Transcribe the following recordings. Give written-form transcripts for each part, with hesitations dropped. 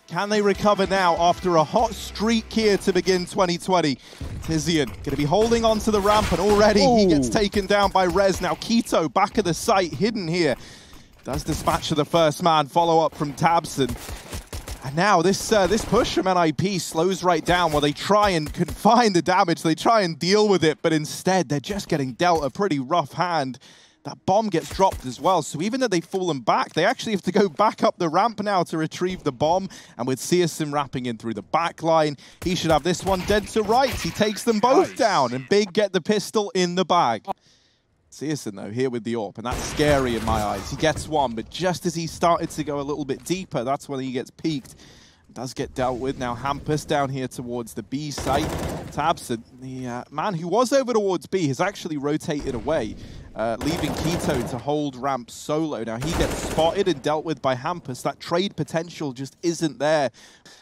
Can they recover now after a hot streak here to begin 2020? Tizian going to be holding on to the ramp, and already he gets taken down by Rez. Now Keto back of the site, hidden here. Does dispatch of the first man, follow up from Tabson. And now this push from NIP slows right down while they try and confine the damage. They try and deal with it, but instead they're just getting dealt a pretty rough hand. That bomb gets dropped as well, so even though they've fallen back, they actually have to go back up the ramp now to retrieve the bomb. And with Searson wrapping in through the back line, he should have this one dead to rights. He takes them both down, and Big get the pistol in the bag. Searson, though, here with the AWP, and that's scary in my eyes. He gets one, but just as he started to go a little bit deeper, that's when he gets peaked. Does get dealt with. Now Hampus down here towards the B site. Tabson, the man who was over towards B, has actually rotated away, leaving Keto to hold ramp solo. Now he gets spotted and dealt with by Hampus. That trade potential just isn't there.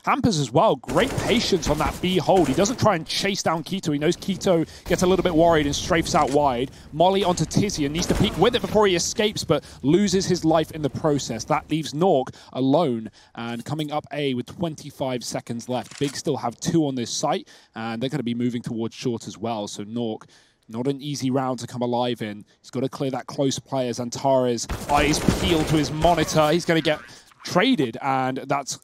Hampus as well, great patience on that B hold. He doesn't try and chase down Keto. He knows Keto gets a little bit worried and strafes out wide. Molly onto Tizian, needs to peek with it before he escapes, but loses his life in the process. That leaves Nork alone, and coming up A with 25 seconds left. Big still have 2 on this site, and they're going to be moving towards short as well. So Nork, not an easy round to come alive in. He's got to clear that close play as Antares' eyes peeled to his monitor. He's going to get traded, and that's...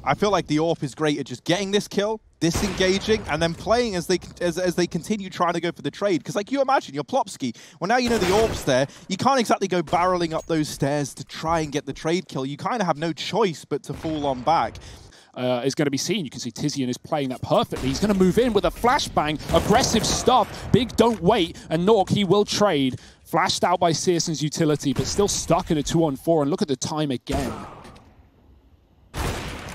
I feel like the AWP is great at just getting this kill, disengaging, and then playing as they continue trying to go for the trade. Because like you imagine, you're Plopsky. Well, now you know the AWP's there. You can't exactly go barreling up those stairs to try and get the trade kill. You kind of have no choice but to fall on back. Is going to be seen. You can see Tizian is playing that perfectly. He's going to move in with a flashbang. Aggressive stuff. Big don't wait. And Nork, he will trade. Flashed out by Searson's utility, but still stuck in a 2-on-4. And look at the time again.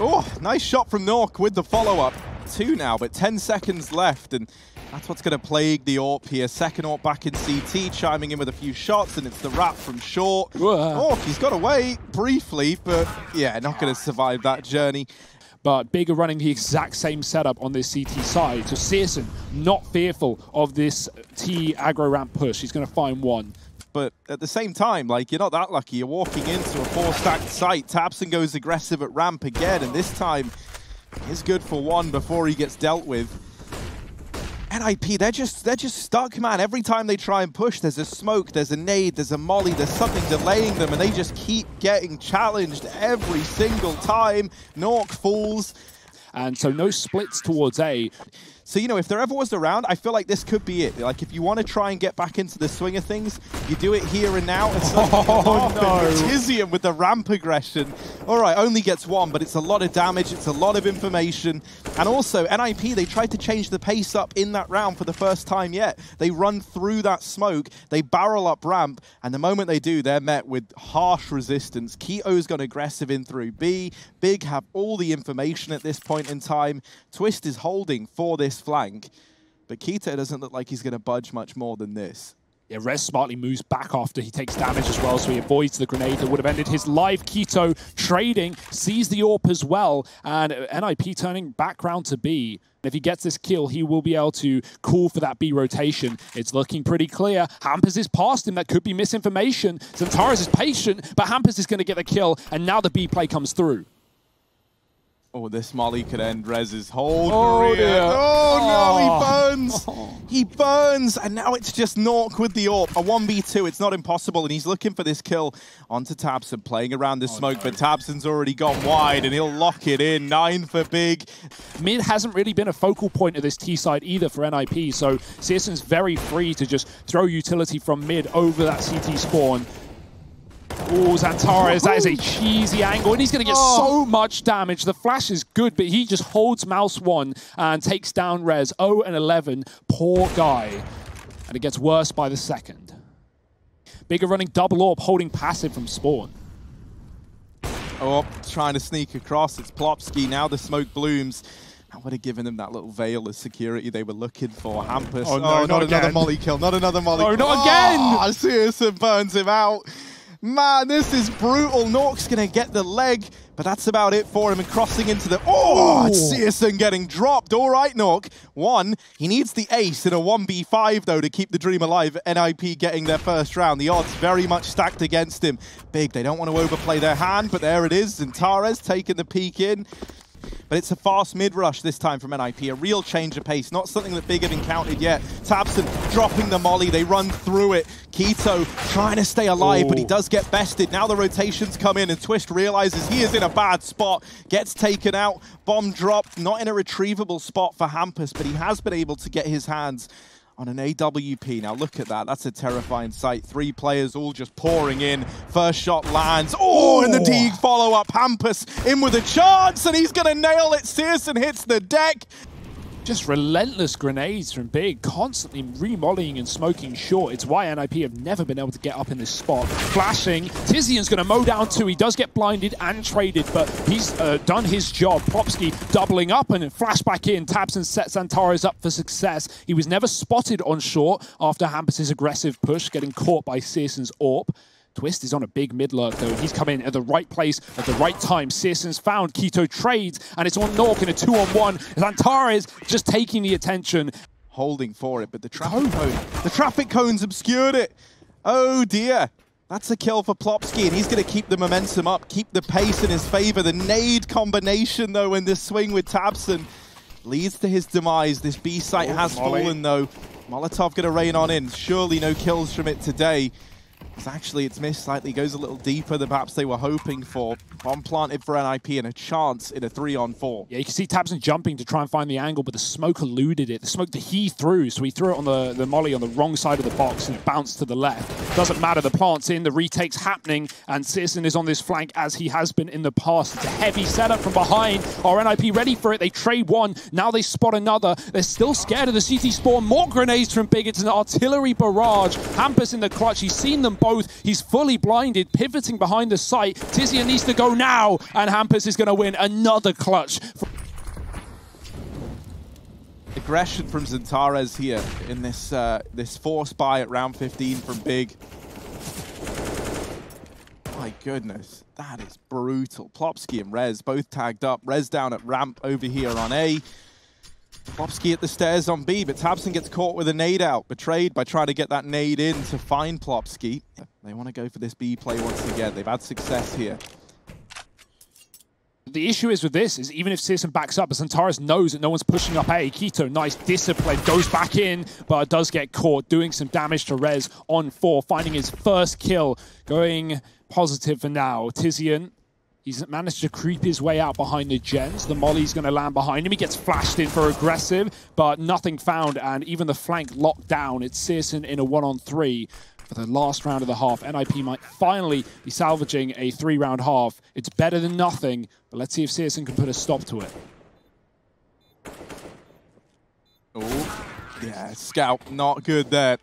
Oh, nice shot from Nork with the follow-up. 2 now, but 10 seconds left. And that's what's going to plague the AWP here. Second AWP back in CT, chiming in with a few shots, and it's the wrap from short. Nork, he's got away briefly, but yeah, not going to survive that journey. But Big are running the exact same setup on this CT side. So Searson, not fearful of this T aggro ramp push. He's going to find one. But at the same time, like, you're not that lucky. You're walking into a 4-stacked site. Tabson goes aggressive at ramp again, and this time is good for 1 before he gets dealt with. NIP, they're just stuck, man. Every time they try and push, there's a smoke, there's a nade, there's a molly, there's something delaying them, and they just keep getting challenged every single time. Nork falls. And so no splits towards A. So, you know, if there ever was a round, I feel like this could be it. Like, if you want to try and get back into the swing of things, you do it here and now. It's like, Tizian with the ramp aggression. All right, only gets 1, but it's a lot of damage. It's a lot of information. And also, NIP, they tried to change the pace up in that round for the first time yet. They run through that smoke. They barrel up ramp. And the moment they do, they're met with harsh resistance. Keto's gone aggressive in through B. Big have all the information at this point in time. Twist is holding for this flank, but Keto doesn't look like he's going to budge much more than this. Yeah, Rez smartly moves back after he takes damage as well, so he avoids the grenade that would have ended his life. Keto trading, sees the AWP as well, and NIP turning back round to B. If he gets this kill, he will be able to call for that B rotation. It's looking pretty clear. Hampus is past him. That could be misinformation. Zantares is patient, but Hampus is going to get the kill, and now the B play comes through. Oh, this molly could end Rez's whole career. Dear. Oh, no, he burns. He burns, and now it's just Nork with the AWP. A 1v2, it's not impossible, and he's looking for this kill onto Tabson, playing around the smoke, but Tabson's already gone wide, and he'll lock it in. 9 for Big. Mid hasn't really been a focal point of this T side either for NIP, so Searson's very free to just throw utility from mid over that CT spawn. Oh, Zantares, that is a cheesy angle, and he's going to get so much damage. The flash is good, but he just holds mouse 1 and takes down Rez. 0 and 11, poor guy. And it gets worse by the second. Bigger running double AWP, holding passive from spawn. Oh, trying to sneak across. It's Plopsky. Now the smoke blooms. I would have given them that little veil of security they were looking for. Hampus. Oh, no, not another again. molly kill. Not another molly kill. Oh, not again! Searson burns him out. Man, this is brutal. Nork's going to get the leg, but that's about it for him. And crossing into the... Oh, it's Searson getting dropped. All right, Nork. 1, he needs the ace in a 1v5, though, to keep the dream alive. NIP getting their first round. The odds very much stacked against him. Big, they don't want to overplay their hand, but there it is. Zantares taking the peek in. But it's a fast mid-rush this time from NIP, a real change of pace, not something that Big have encountered yet. tabseN dropping the molly, they run through it. Keto trying to stay alive, but he does get bested. Now the rotations come in and Twist realizes he is in a bad spot, gets taken out, bomb dropped, not in a retrievable spot for Hampus, but he has been able to get his hands on an AWP. Now look at that, that's a terrifying sight. 3 players all just pouring in. First shot lands, and the Deeg follow-up. Hampus in with a chance, and he's gonna nail it. searson hits the deck. Just relentless grenades from Big, constantly remollying and smoking short. It's why NIP have never been able to get up in this spot. Flashing, Tizian's going to mow down 2. He does get blinded and traded, but he's done his job. Plopsky doubling up and flash back in. tabseN sets Antares up for success. He was never spotted on short after Hampus' aggressive push, getting caught by searson's AWP. Twist is on a big mid lurk though. He's come in at the right place at the right time. searson's found, Keto trades, and it's on Nork in a 2-on-1. Antares just taking the attention. Holding for it, but the traffic cones obscured it. Oh dear. That's a kill for Plopsky, and he's going to keep the momentum up, keep the pace in his favor. The nade combination though in this swing with tabseN leads to his demise. This B site has fallen though. Molotov going to rain on in. Surely no kills from it today. It's missed slightly, goes a little deeper than perhaps they were hoping for. Bomb planted for NIP and a chance in a 3-on-4. Yeah, you can see tabseN jumping to try and find the angle, but the smoke eluded it. The smoke that he threw, so he threw it on the molly on the wrong side of the box and bounced to the left. Doesn't matter, the plant's in, the retake's happening, and searsonn is on this flank as he has been in the past. It's a heavy setup from behind. Are NIP ready for it? They trade one, now they spot another. They're still scared of the CT spawn. More grenades from Big, it's an artillery barrage. Hampus in the clutch, he's seen them both. He's fully blinded, pivoting behind the site. Tizian needs to go now, and Hampus is going to win another clutch. Aggression from Antares here in this force buy at round 15 from Big. My goodness, that is brutal. Plopsky and Rez both tagged up. Rez down at ramp over here on A. Plopsky at the stairs on B, but tabseN gets caught with a nade out, betrayed by trying to get that nade in to find Plopsky. They want to go for this B play once again. They've had success here. The issue is with this, is even if searsonn backs up, as Antares knows that no one's pushing up A, Keto, nice discipline, goes back in, but does get caught, doing some damage to Rez on 4, finding his first kill, going positive for now. Tizian, he's managed to creep his way out behind the gens. The molly's going to land behind him. He gets flashed in for aggressive, but nothing found, and even the flank locked down. It's searsonn in a 1-on-3 for the last round of the half. NIP might finally be salvaging a 3-round half. It's better than nothing, but let's see if searsonn can put a stop to it. Oh, yeah, Scout, not good there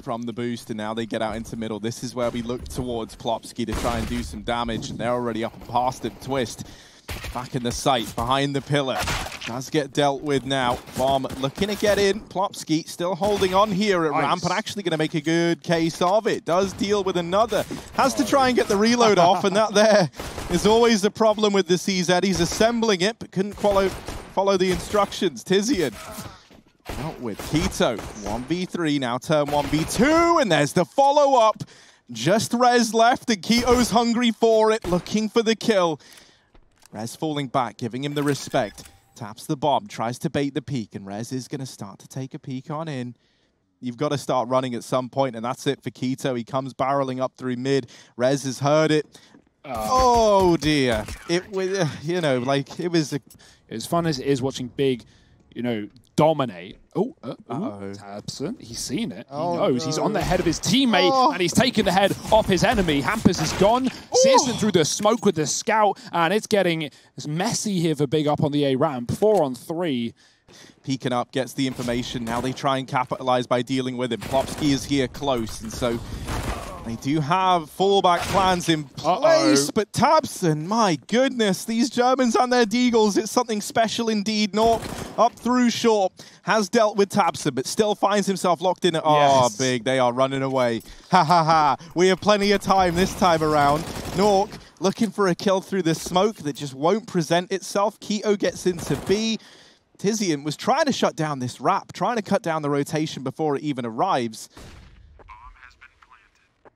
from the boost, and now they get out into middle. This is where we look towards Plopsky to try and do some damage, and they're already up and past him. Twist back in the site, behind the pillar. Does get dealt with now. Bomb looking to get in. Plopsky still holding on here at ramp, and actually going to make a good case of it. Does deal with another. Has to try and get the reload off, and that there is always the problem with the CZ. He's assembling it, but couldn't follow the instructions. Tizian out with Keto. 1v3 now, turn 1v2, and there's the follow-up. Just Rez left, and Keto's hungry for it, looking for the kill. Rez falling back, giving him the respect. Taps the bomb, tries to bait the peek, and Rez is going to start to take a peek on in. You've got to start running at some point, and that's it for Keto. He comes barreling up through mid. Rez has heard it. Oh dear. It was, you know, like, it was as fun as it is watching Big, you know, dominate. tabseN, he's seen it. He knows. He's on the head of his teammate, and he's taken the head off his enemy. Hampus is gone. searsonn through the smoke with the scout, and it's getting messy here for Big up on the A ramp. 4-on-3. Peeking up, gets the information. Now they try and capitalize by dealing with him. Plopsky is here close, and so they do have fallback plans in place, but tabseN, my goodness, these Germans and their Deagles, it's something special indeed. Nork up through short, has dealt with tabseN, but still finds himself locked in. Big, they are running away. Ha ha ha, we have plenty of time this time around. Nork looking for a kill through the smoke that just won't present itself. Keto gets into B. Tizian was trying to shut down this wrap, trying to cut down the rotation before it even arrives.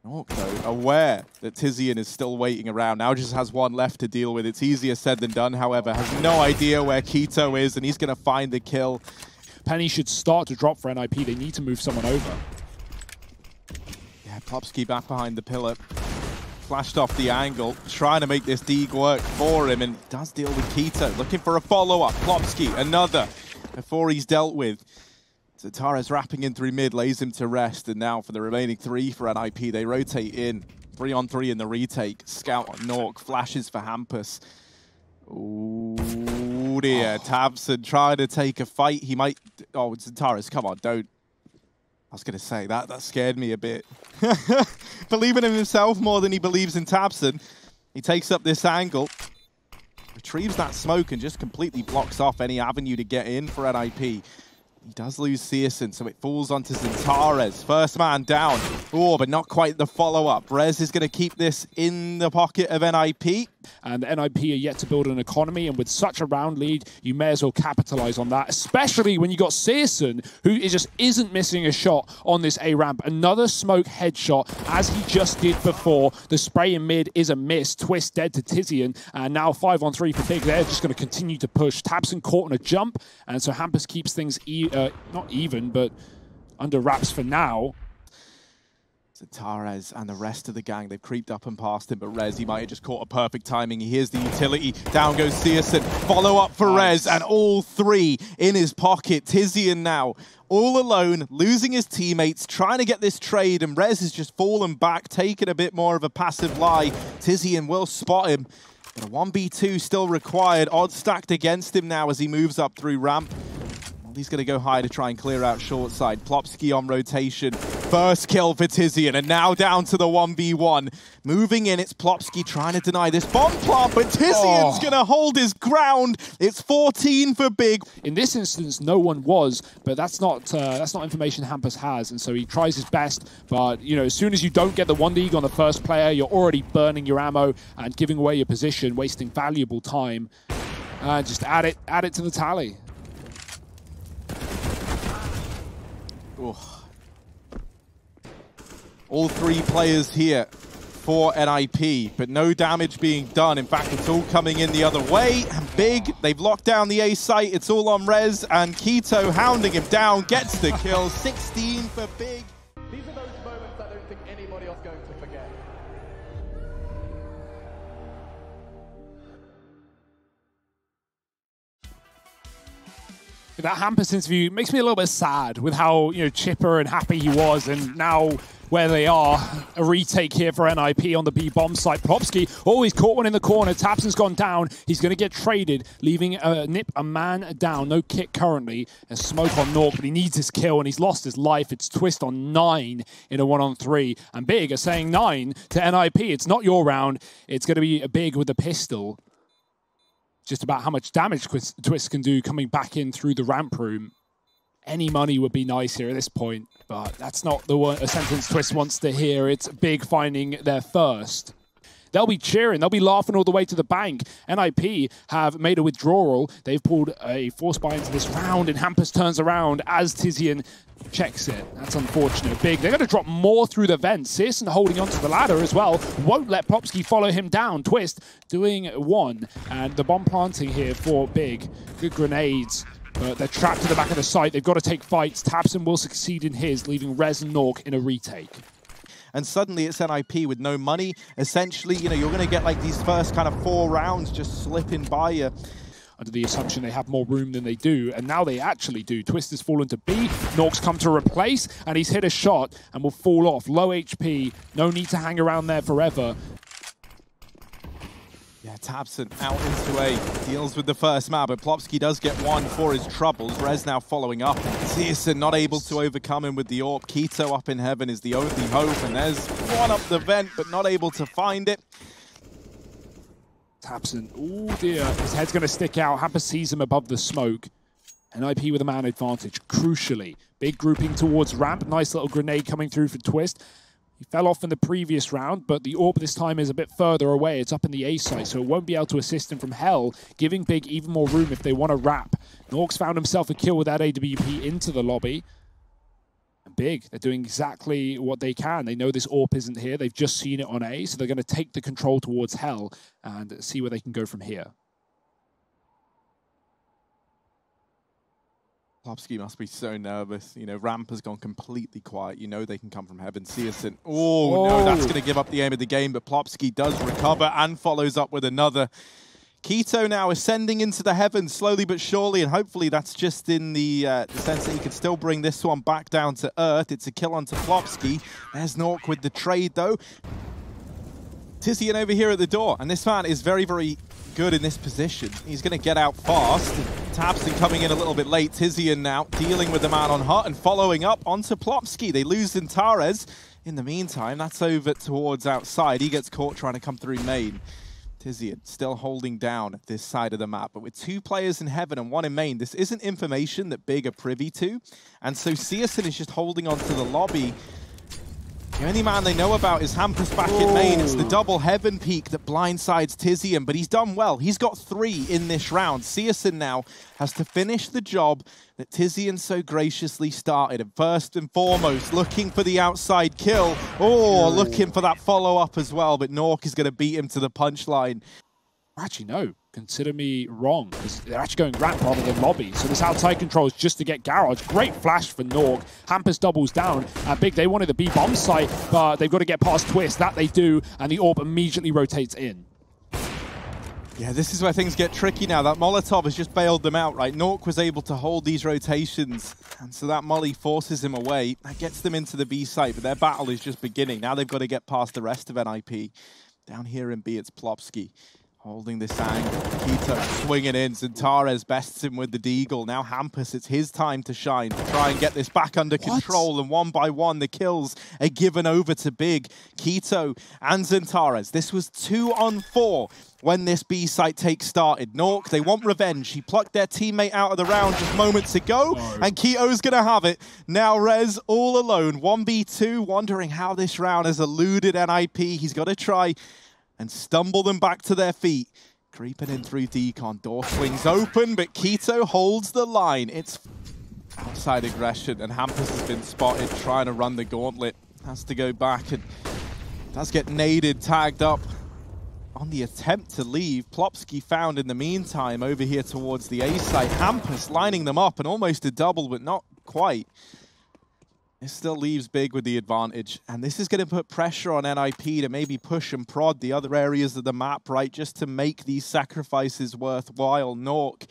Nork, though, aware that Tizian is still waiting around. Now just has one left to deal with. It's easier said than done, however. Has no idea where Quito is, and he's going to find the kill. Penny should start to drop for NIP. They need to move someone over. Yeah, Plopsky back behind the pillar. Flashed off the angle, trying to make this dig work for him, and does deal with Quito. Looking for a follow-up. Plopsky, another, before he's dealt with. Zatara's wrapping in through mid, lays him to rest, and now for the remaining 3 for NIP, they rotate in. 3-on-3 in the retake. Scout on Nork, flashes for Hampus. Ooh dear, Tabson trying to take a fight. He might, oh, Zatara's, come on, don't. I was going to say, that scared me a bit. Believing in himself more than he believes in Tabson. He takes up this angle, retrieves that smoke, and just completely blocks off any avenue to get in for NIP. He does lose Searson, so it falls onto Zintares. First man down. Oh, but not quite the follow-up. Rez is going to keep this in the pocket of NIP. And NIP are yet to build an economy, and with such a round lead, you may as well capitalize on that, especially when you got Searson, who just isn't missing a shot on this A-ramp. Another smoke headshot, as he just did before. The spray in mid is a miss. Twist dead to Tizian, and now 5-on-3 for Big. They're just going to continue to push. Tabson caught on a jump, and so Hampus keeps things not even, but under wraps for now. Zintares and the rest of the gang, they've creeped up and past him, but Rez, he might have just caught a perfect timing. He hears the utility. Down goes Searson. Follow up for Rez, and all 3 in his pocket. Tizian now all alone, losing his teammates, trying to get this trade, and Rez has just fallen back, taking a bit more of a passive lie. Tizian will spot him, but a 1v2 still required. Odds stacked against him now as he moves up through ramp. He's going to go high to try and clear out short side. Plopsky on rotation. First kill for Tizian, and now down to the 1v1. Moving in, it's Plopsky trying to deny this bomb plant, but Tizian's going to hold his ground. It's 14 for Big. In this instance, no one was, but that's not information Hampus has, and so he tries his best. But you know, as soon as you don't get the 1-dig on the first player, you're already burning your ammo and giving away your position, wasting valuable time. Just add it to the tally. All 3 players here for NIP, but no damage being done. In fact, it's all coming in the other way. And Big, they've locked down the A site. It's all on Rez, and Quito hounding him down, gets the kill. 16 for Big. These are those moments I don't think anybody else is going to forget. That Hampus interview makes me a little bit sad with how, you know, chipper and happy he was, and now where they are, a retake here for NIP on the B bomb site. Plopsky, he's caught one in the corner. Tabson's gone down. He's going to get traded, leaving Nip a man down. No kick currently. A smoke on Nork, but he needs his kill, and he's lost his life. It's Twist on 9 in a 1-on-3. And Big are saying 9 to NIP. It's not your round. It's going to be a Big with a pistol. Just about how much damage Twist can do coming back in through the ramp room. Any money would be nice here at this point, but that's not a sentence Twist wants to hear. It's Big finding their first. They'll be cheering. They'll be laughing all the way to the bank. NIP have made a withdrawal. They've pulled a force buy into this round, and Hampus turns around as Tizian checks it. That's unfortunate. Big, they're going to drop more through the vents. Searson holding onto the ladder as well. Won't let Plopsky follow him down. Twist doing 1. And the bomb planting here for Big. Good grenades. But they're trapped to the back of the site. They've got to take fights. Tabson will succeed in his, leaving Rez and Nork in a retake. And suddenly it's NIP with no money. Essentially, you know, you're going to get like these first kind of 4 rounds just slipping by you. Under the assumption they have more room than they do, and now they actually do. Twist has fallen to B, Nork's come to replace, and he's hit a shot and will fall off. Low HP, no need to hang around there forever. Yeah, Tabson out into A, deals with the first map, but Plopsky does get 1 for his troubles. Rez now following up. Searson not able to overcome him with the AWP. Quito up in heaven is the only hope, and there's 1 up the vent, but not able to find it. Tabson, oh dear, his head's going to stick out. Hampus sees him above the smoke. NIP with a man advantage, crucially. Big grouping towards ramp. Nice little grenade coming through for Twist. He fell off in the previous round, but the AWP this time is a bit further away. It's up in the A site, so it won't be able to assist him from hell, giving Big even more room if they want to wrap. Nork's found himself a kill with that AWP into the lobby. And big. They're doing exactly what they can. They know this AWP isn't here. They've just seen it on A, so they're going to take the control towards Hell and see where they can go from here. Plopsky must be so nervous. You know, Ramp has gone completely quiet. You know they can come from heaven. Searson. Oh, no, that's going to give up the aim of the game, but Plopsky does recover and follows up with another. Keto now ascending into the heavens slowly but surely, and hopefully that's just in the sense that he can still bring this one back down to earth. It's a kill onto Plopsky. There's Nork with the trade, though. Tizian over here at the door, and this man is very, very good in this position. He's going to get out fast. Tabson coming in a little bit late. Tizian now dealing with the man on hut and following up onto Plopsky. They lose Zintares. In the meantime, that's over towards outside. He gets caught trying to come through main. Tizian still holding down this side of the map, but with 2 players in heaven and 1 in main, this isn't information that Big are privy to. And so Searson is just holding on to the lobby. The only man they know about is Hampus back in main. It's the double heaven peak that blindsides Tizian, but he's done well. He's got 3 in this round. Searson now has to finish the job that Tizian so graciously started. And first and foremost, looking for the outside kill. Looking for that follow-up as well, but Nork is going to beat him to the punchline. Actually, no. Consider me wrong, because they're actually going ramp rather than lobby. So this outside control is just to get Garage. Great flash for Nork. Hampus doubles down. Big, they wanted the B bomb site, but they've got to get past Twist. That they do, and the AWP immediately rotates in. Yeah, this is where things get tricky now. That Molotov has just bailed them out, right? Nork was able to hold these rotations, and so that molly forces him away. That gets them into the B site, but their battle is just beginning. Now they've got to get past the rest of NIP. Down here in B, it's Plopsky. Holding this angle, Keto swinging in, Zintares bests him with the deagle. Now Hampus, it's his time to shine, to try and get this back under control, and 1 by 1, the kills are given over to Big. Keto and Zintares, this was 2 on 4 when this B site take started. Nork, they want revenge. He plucked their teammate out of the round just moments ago, and Keto's gonna have it. Now Rez all alone, 1v2, wondering how this round has eluded NIP. He's got to try and stumble them back to their feet. Creeping in through Decon. Door swings open, but Keto holds the line. It's outside aggression, and Hampus has been spotted trying to run the gauntlet. Has to go back and does get naded, tagged up on the attempt to leave. Plopsky found in the meantime over here towards the A site. Hampus lining them up, and almost a double, but not quite. It still leaves Big with the advantage, and this is going to put pressure on NIP to maybe push and prod the other areas of the map, right, just to make these sacrifices worthwhile. Nork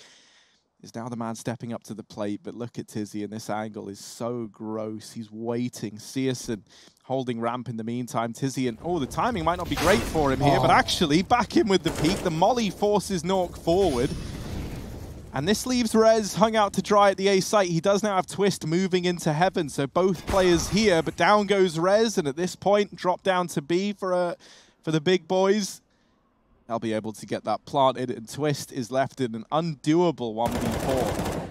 is now the man stepping up to the plate, but look at Tizzy, and this angle is so gross. He's waiting. Searson holding ramp in the meantime. Tizzy, and the timing might not be great for him here, but actually back in with the peak. The molly forces Nork forward. And this leaves Rez hung out to dry at the A site. He does now have Twist moving into heaven, so both players here, but down goes Rez, and at this point, drop down to B for the big boys. They'll be able to get that planted, and Twist is left in an undoable 1v4.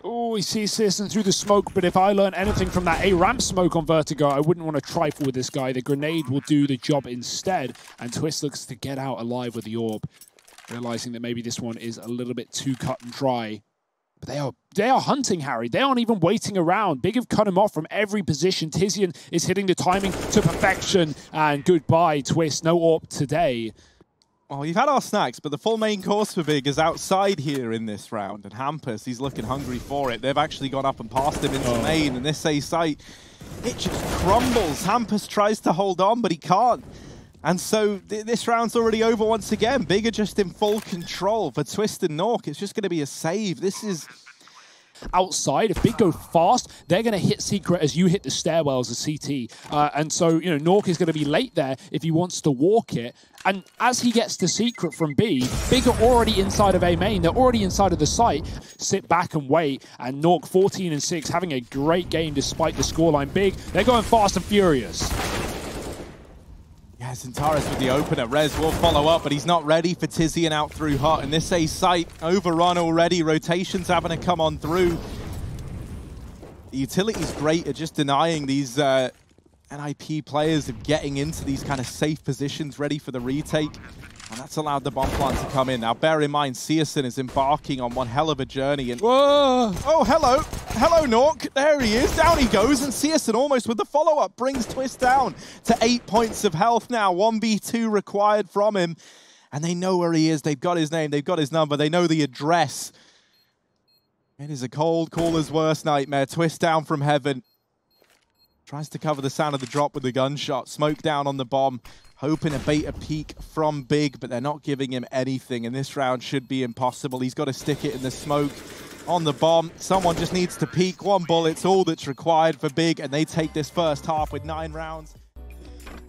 Oh, we see Searson through the smoke, but if I learn anything from that A-ramp smoke on Vertigo, I wouldn't want to trifle with this guy. The grenade will do the job instead, and Twist looks to get out alive with the orb, realizing that maybe this one is a little bit too cut and dry. But they are hunting Harry. They aren't even waiting around. Big have cut him off from every position. Tizian is hitting the timing to perfection. And goodbye, Twist. No AWP today. Well, we've had our snacks, but the full main course for Big is outside here in this round. And Hampus, he's looking hungry for it. They've actually gone up and passed him into main. And this A site, it just crumbles. Hampus tries to hold on, but he can't. And so this round's already over once again. Big are just in full control. For Twist and Nork, it's just going to be a save. This is outside. If Big go fast, they're going to hit Secret as you hit the stairwells of CT. And so, you know, Nork is going to be late there if he wants to walk it. And as he gets to Secret from B, Big are already inside of A main. They're already inside of the site. Sit back and wait. And Nork 14-6, having a great game despite the scoreline. Big, they're going fast and furious. Yeah, Zintares with the opener. Rez will follow up, but he's not ready for Tizian out through hot. And this A site overrun already. Rotations having to come on through. The utility's great at just denying these NIP players of getting into these kind of safe positions ready for the retake. And that's allowed the bomb plant to come in. Now, bear in mind, Searson is embarking on one hell of a journey. And whoa! Oh, hello. Hello, Nork. There he is. Down he goes. And Searson almost with the follow-up brings Twist down to 8 points of health now. 1v2 required from him. And they know where he is. They've got his name. They've got his number. They know the address. It is a cold caller's worst nightmare. Twist down from heaven. Tries to cover the sound of the drop with the gunshot. Smoke down on the bomb. Hoping to bait a peek from Big, but they're not giving him anything. And this round should be impossible. He's got to stick it in the smoke on the bomb. Someone just needs to peek. One bullet's all that's required for Big, and they take this first half with 9 rounds.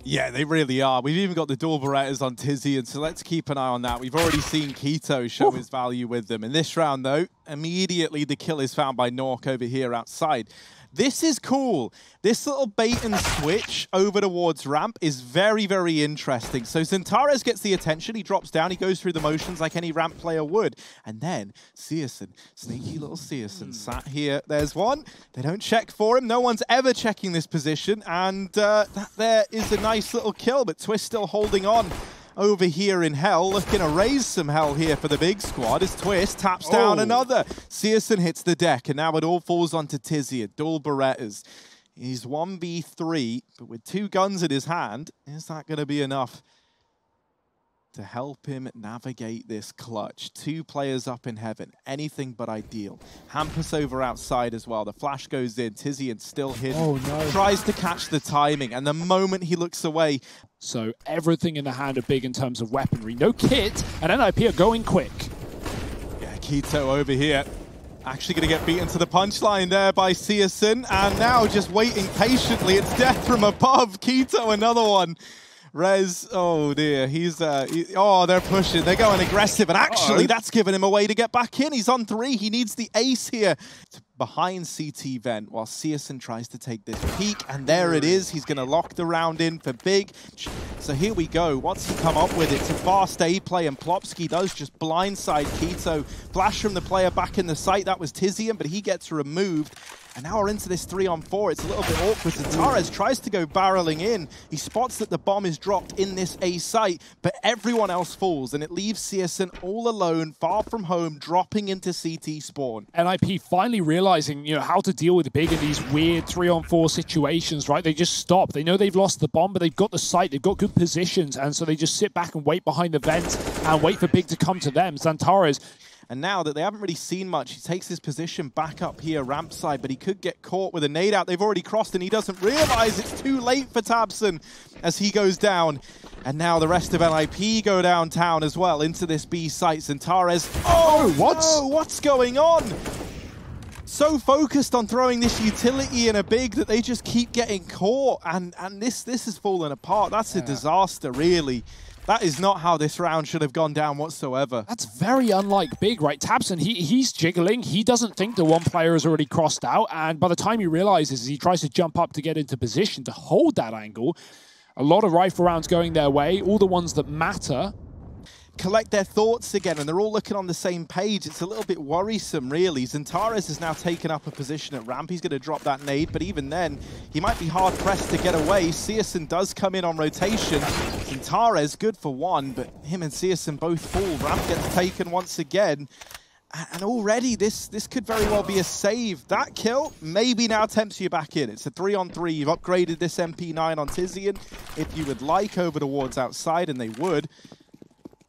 Yeah, they really are. We've even got the dual Berettas on Tizian, so let's keep an eye on that. We've already seen Keto show his value with them. In this round, though, immediately the kill is found by Nork over here outside. This is cool. This little bait and switch over towards ramp is very, very interesting. So Xantares gets the attention. He drops down. He goes through the motions like any ramp player would. And then Searson, sneaky little Searson, sat here. There's one. They don't check for him. No one's ever checking this position. And that there is a nice little kill, but Twist still holding on over here in hell, looking to raise some hell here for the big squad as Twist taps down another. Searson hits the deck, and now it all falls onto Tizian. Dual Berettas. He's 1v3, but with 2 guns in his hand, is that going to be enough to help him navigate this clutch? 2 players up in heaven, anything but ideal. Hampus over outside as well. The flash goes in. Tizian still hidden. Oh, no. Tries to catch the timing, and the moment he looks away. So everything in the hand of Big in terms of weaponry. No kit, and NIP are going quick. Yeah, Keto over here. Actually going to get beaten to the punchline there by Searson, and now just waiting patiently. It's death from above. Keto, another one. Rez, oh dear, oh, they're pushing, they're going aggressive, and actually that's given him a way to get back in. He's on 3, he needs the ace here. It's behind CT Vent while Searson tries to take this peek, and there it is. He's going to lock the round in for Big. So here we go. What's he come up with? It's a fast A play, and Plopsky does just blindside Keto. Flash from the player back in the site. That was Tizian, but he gets removed. And now we're into this 3-on-4. It's a little bit awkward. Xantares tries to go barreling in. He spots that the bomb is dropped in this A site, but everyone else falls, and it leaves Searson all alone, far from home, dropping into CT spawn. NIP finally realizing, how to deal with Big in these weird 3-on-4 situations, right? They just stop. They know they've lost the bomb, but they've got the site. They've got good positions, and so they just sit back and wait behind the vent and wait for Big to come to them. Xantares. And now that they haven't really seen much, he takes his position back up here, ramp side, but he could get caught with a nade out. They've already crossed, and he doesn't realize it's too late for Tabson as he goes down. And now the rest of NIP go downtown as well into this B site. Xantares. Oh, what? No, what's going on? So focused on throwing this utility in a Big that they just keep getting caught. And this has fallen apart. That's a disaster, really. That is not how this round should have gone down whatsoever. That's very unlike Big, right? Tabson, he's jiggling. He doesn't think the one player has already crossed out. And by the time he realizes, he tries to jump up to get into position to hold that angle. A lot of rifle rounds going their way, all the ones that matter. Collect their thoughts again, and they're all looking on the same page. It's a little bit worrisome, really. Xantares has now taken up a position at ramp. He's going to drop that nade, but even then, he might be hard-pressed to get away. Searson does come in on rotation. Xantares, good for 1, but him and Searson both fall. Ramp gets taken once again. And already, this could very well be a save. That kill maybe now tempts you back in. It's a 3-on-3. You've upgraded this MP9 on Tizian if you would like over towards outside, and they would.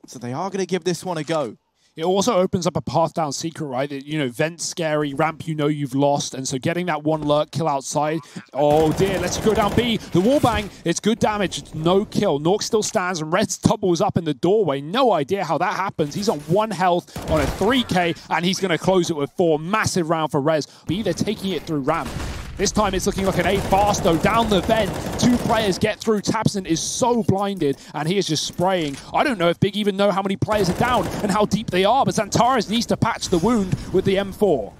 So they are going to give this one a go. It also opens up a path down secret, right? Vent scary, ramp you've lost. And so getting that one lurk kill outside. Oh dear, let's go down B. The wall bang, it's good damage. It's no kill. Nork still stands and Reds doubles up in the doorway. No idea how that happens. He's on 1 health on a 3K, and he's going to close it with 4. Massive round for Rez. B, they're taking it through ramp. This time it's looking like an 8 fast though, down the vent. 2 players get through. Tabson is so blinded, and he is just spraying. I don't know if Big even know how many players are down and how deep they are, but Xantares needs to patch the wound with the M4.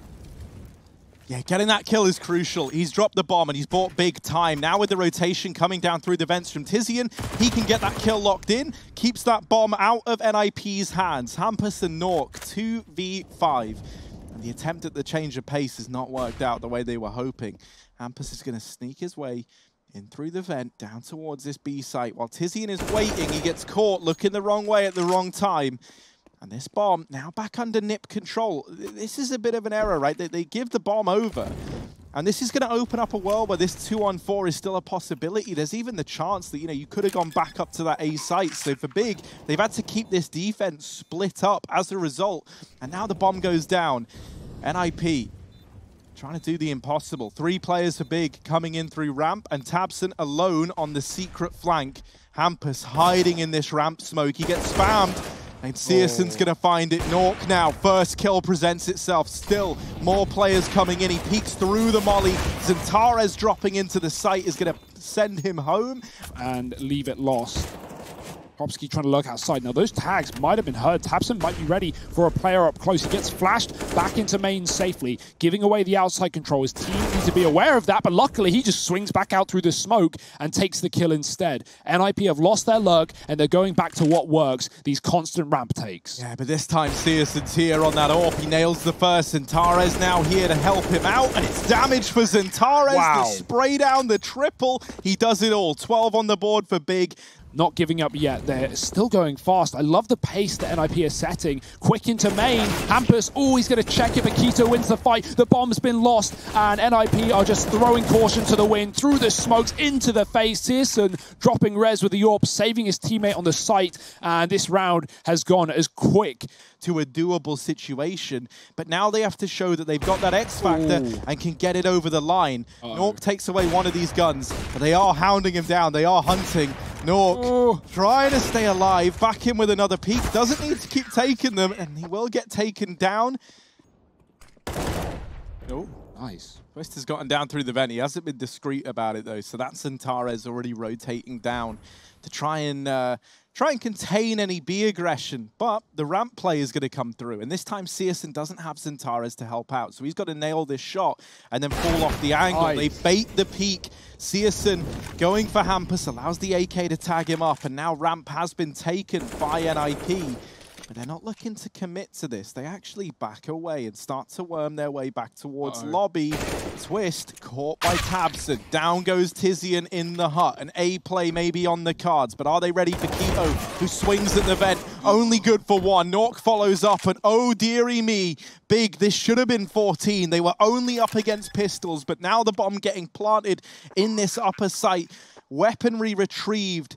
Yeah, getting that kill is crucial. He's dropped the bomb and he's bought Big time. Now with the rotation coming down through the vents from Tizian, he can get that kill locked in, keeps that bomb out of NIP's hands. Hampus and Nork, 2v5. And the attempt at the change of pace has not worked out the way they were hoping. Hampus is going to sneak his way in through the vent, down towards this B site. While Tizian is waiting, he gets caught looking the wrong way at the wrong time. And this bomb now back under NiP control. This is a bit of an error, right? They give the bomb over. And this is going to open up a world where this 2-on-4 is still a possibility. There's even the chance that, you could have gone back up to that A site. So for Big, they've had to keep this defense split up as a result. And now the bomb goes down. NIP trying to do the impossible. 3 players for Big coming in through ramp, and tabseN alone on the secret flank. Hampus hiding in this ramp smoke. He gets spammed, and searsan's going to find it. Nork now, first kill presents itself. Still more players coming in. He peeks through the molly. XANTARES dropping into the site is going to send him home. And leave it lost. Popsky trying to lurk outside. Now, those tags might have been heard. tabseN might be ready for a player up close. He gets flashed back into main safely, giving away the outside control. His team need to be aware of that, but luckily he just swings back out through the smoke and takes the kill instead. NIP have lost their lurk, and they're going back to what works, these constant ramp takes. Yeah, but this time searsan's here on that AWP. He nails the first. XANTARES now here to help him out, and it's damage for XANTARES. Wow. The spray down, the triple. He does it all. 12 on the board for Big. Not giving up yet. They're still going fast. I love the pace that NIP is setting. Quick into main. Hampus, he's going to check if Akito wins the fight. The bomb's been lost, and NIP are just throwing caution to the wind, through the smokes, into the face. searsan dropping res with the AWP, saving his teammate on the site, and this round has gone as quick to a doable situation, but now they have to show that they've got that X factor and can get it over the line. Nork takes away one of these guns, but they are hounding him down. They are hunting. Nork trying to stay alive, back in with another peek. Doesn't need to keep taking them, and he will get taken down. Oh, nice. Twist has gotten down through the vent. He hasn't been discreet about it, though, so that's XANTARES already rotating down to try and contain any B aggression, but the ramp play is going to come through, and this time searsan doesn't have XANTARES to help out, so he's got to nail this shot and then fall off the angle. Nice. They bait the peak. searsan going for Hampus, allows the AK to tag him up, and now ramp has been taken by NIP. But they're not looking to commit to this. They actually back away and start to worm their way back towards lobby. Twist caught by tabseN. Down goes Tizian in the hut. An A play maybe on the cards, but are they ready for Keto, who swings at the vent? Only good for one. Nork follows up, and oh dearie me, Big, this should have been 14. They were only up against pistols, but now the bomb getting planted in this upper site. Weaponry retrieved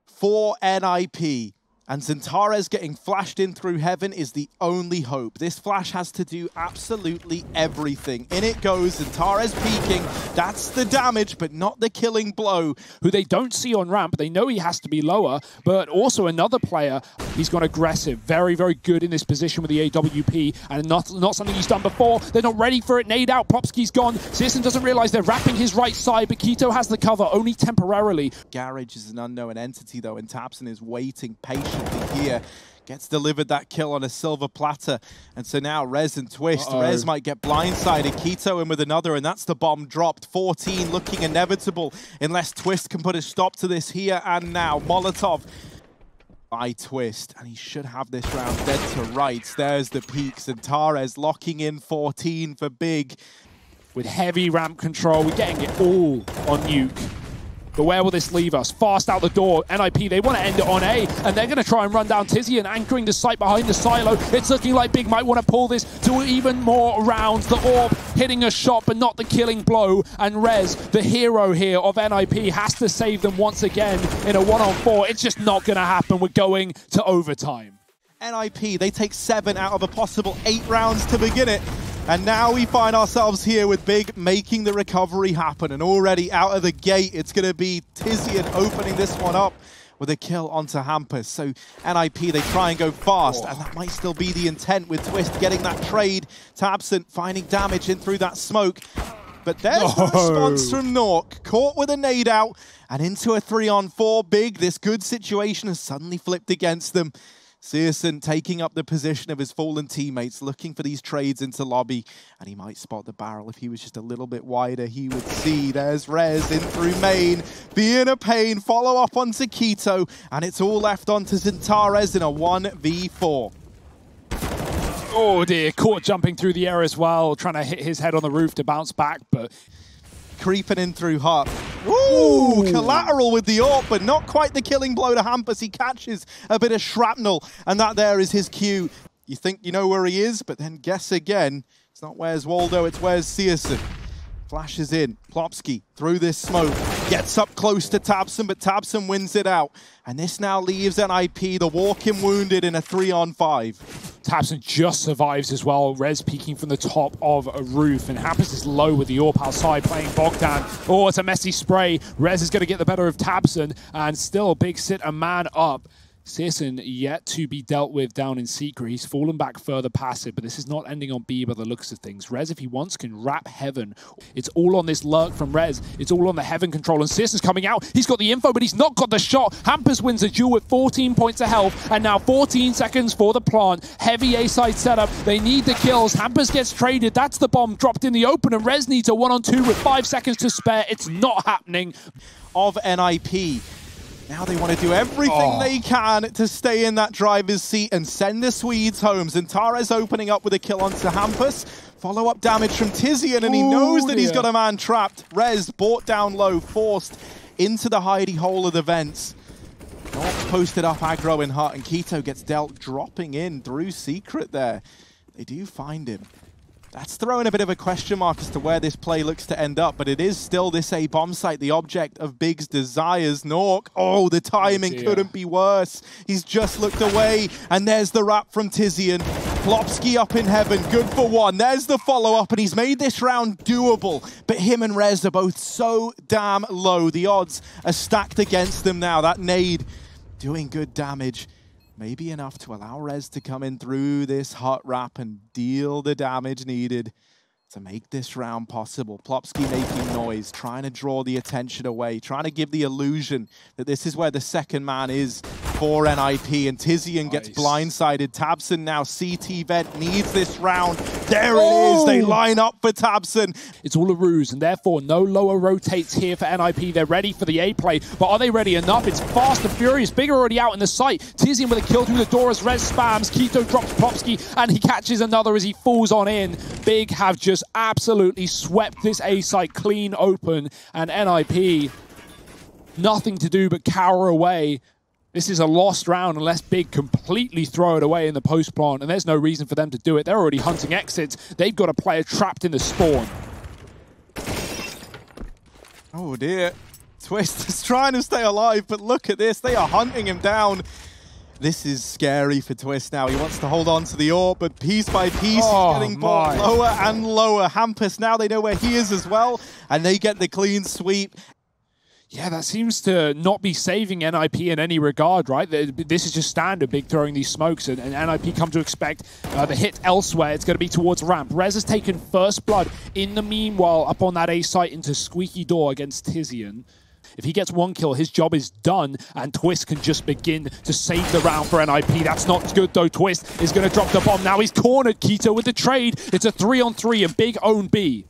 for NIP. And XANTARES getting flashed in through heaven is the only hope. This flash has to do absolutely everything. In it goes, XANTARES peeking. That's the damage, but not the killing blow. Who they don't see on ramp. They know he has to be lower, but also another player, he's gone aggressive. Very, very good in this position with the AWP, and not something he's done before. They're not ready for it. Nade out. Popsky's gone. searsan doesn't realize they're wrapping his right side, but Keto has the cover, only temporarily. Garage is an unknown entity, though, and tabseN is waiting patiently here. Gets delivered that kill on a silver platter. And so now Rez and Twist. Rez might get blindsided. Keto in with another, and that's the bomb dropped. 14 looking inevitable unless Twist can put a stop to this here and now. Molotov by Twist, and he should have this round dead to rights. There's the peaks, and XANTARES locking in 14 for Big. With heavy ramp control, we're getting it all on Nuke. But where will this leave us? Fast out the door. NIP, they want to end it on A, and they're going to try and run down Tizian, anchoring the site behind the silo. It's looking like Big might want to pull this to even more rounds. The AWP hitting a shot, but not the killing blow. And Rez, the hero here of NIP, has to save them once again in a 1-on-4. It's just not going to happen. We're going to overtime. NIP, they take 7 out of a possible 8 rounds to begin it. And now we find ourselves here with Big making the recovery happen. And already out of the gate, it's going to be Tizian opening this one up with a kill onto Hampus. So NIP, they try and go fast, and that might still be the intent with Twist getting that trade. tabseN finding damage in through that smoke. But there's the response from Nork, caught with a nade out, and into a 3-on-4. Big, this good situation has suddenly flipped against them. searsan taking up the position of his fallen teammates, looking for these trades into lobby, and he might spot the barrel. If he was just a little bit wider, he would see. There's Rez in through main, being a pain, follow up onto Keto, and it's all left onto XANTARES in a 1v4. Oh dear, caught jumping through the air as well, trying to hit his head on the roof to bounce back, but creeping in through Hut. Ooh, collateral with the AWP, but not quite the killing blow to Hampus. He catches a bit of shrapnel, and that there is his cue. You think you know where he is, but then guess again. It's not where's Waldo, it's where's Searson. Flashes in, Plopsky through this smoke, gets up close to tabseN, but tabseN wins it out. And this now leaves NIP, the walking wounded, in a 3-on-5. tabseN just survives as well. Rez peeking from the top of a roof, and Hampus is low with the AWP outside playing Bogdan. Oh, it's a messy spray. Rez is going to get the better of tabseN, and still Big Sit a man up. Searson yet to be dealt with down in Secret. He's fallen back further passive, but this is not ending on B by the looks of things. Rez, if he wants, can wrap Heaven. It's all on this lurk from Rez. It's all on the Heaven control, and Searson's coming out. He's got the info, but he's not got the shot. Hampus wins a duel with 14 points of health, and now 14 seconds for the plant. Heavy A-side setup. They need the kills. Hampus gets traded. That's the bomb dropped in the open, and Rez needs a 1-on-2 with 5 seconds to spare. It's not happening. Of NIP. Now they want to do everything they can to stay in that driver's seat and send the Swedes home. Xantares opening up with a kill onto Hampus. Follow-up damage from Tizian, and he knows that he's got a man trapped. Rez brought down low, forced into the hidey hole of the vents. North posted up aggro in Hut, and Keto gets dealt dropping in through Secret there. They do find him. That's throwing a bit of a question mark as to where this play looks to end up, but it is still this A bomb site, the object of Big's desires. Nork, oh, the timing couldn't be worse. He's just looked away, and there's the wrap from Tizian. Plopsky up in Heaven, good for one. There's the follow-up, and he's made this round doable, but him and Rez are both so damn low. The odds are stacked against them now. That nade doing good damage. Maybe enough to allow Rez to come in through this Hut wrap and deal the damage needed to make this round possible. Plopsky making noise, trying to draw the attention away, trying to give the illusion that this is where the second man is for NIP, and Tizian gets blindsided. tabseN now, CT vent, needs this round. There it is, they line up for tabseN. It's all a ruse, and therefore no lower rotates here for NIP. They're ready for the A play, but are they ready enough? It's fast and furious. Big already out in the site. Tizian with a kill through the door as Rez spams. Keto drops Plopsky, and he catches another as he falls on in. Big have just absolutely swept this A site clean open, and NIP, nothing to do but cower away. This is a lost round unless Big completely throw it away in the post plant, and there's no reason for them to do it. They're already hunting exits. They've got a player trapped in the spawn. Oh dear. Twist is trying to stay alive, but look at this. They are hunting him down. This is scary for Twist now. He wants to hold on to the AWP, but piece by piece, he's getting bought lower and lower. Hampus, now they know where he is as well, and they get the clean sweep. Yeah, that seems to not be saving NIP in any regard, right? This is just standard, Big throwing these smokes, and NIP come to expect the hit elsewhere. It's going to be towards ramp. Rez has taken first blood in the meanwhile up on that A site into Squeaky Door against Tizian. If he gets one kill, his job is done, and Twist can just begin to save the round for NIP. That's not good, though. Twist is going to drop the bomb. Now he's cornered Keto with the trade. It's a 3-on-3, and Big own B.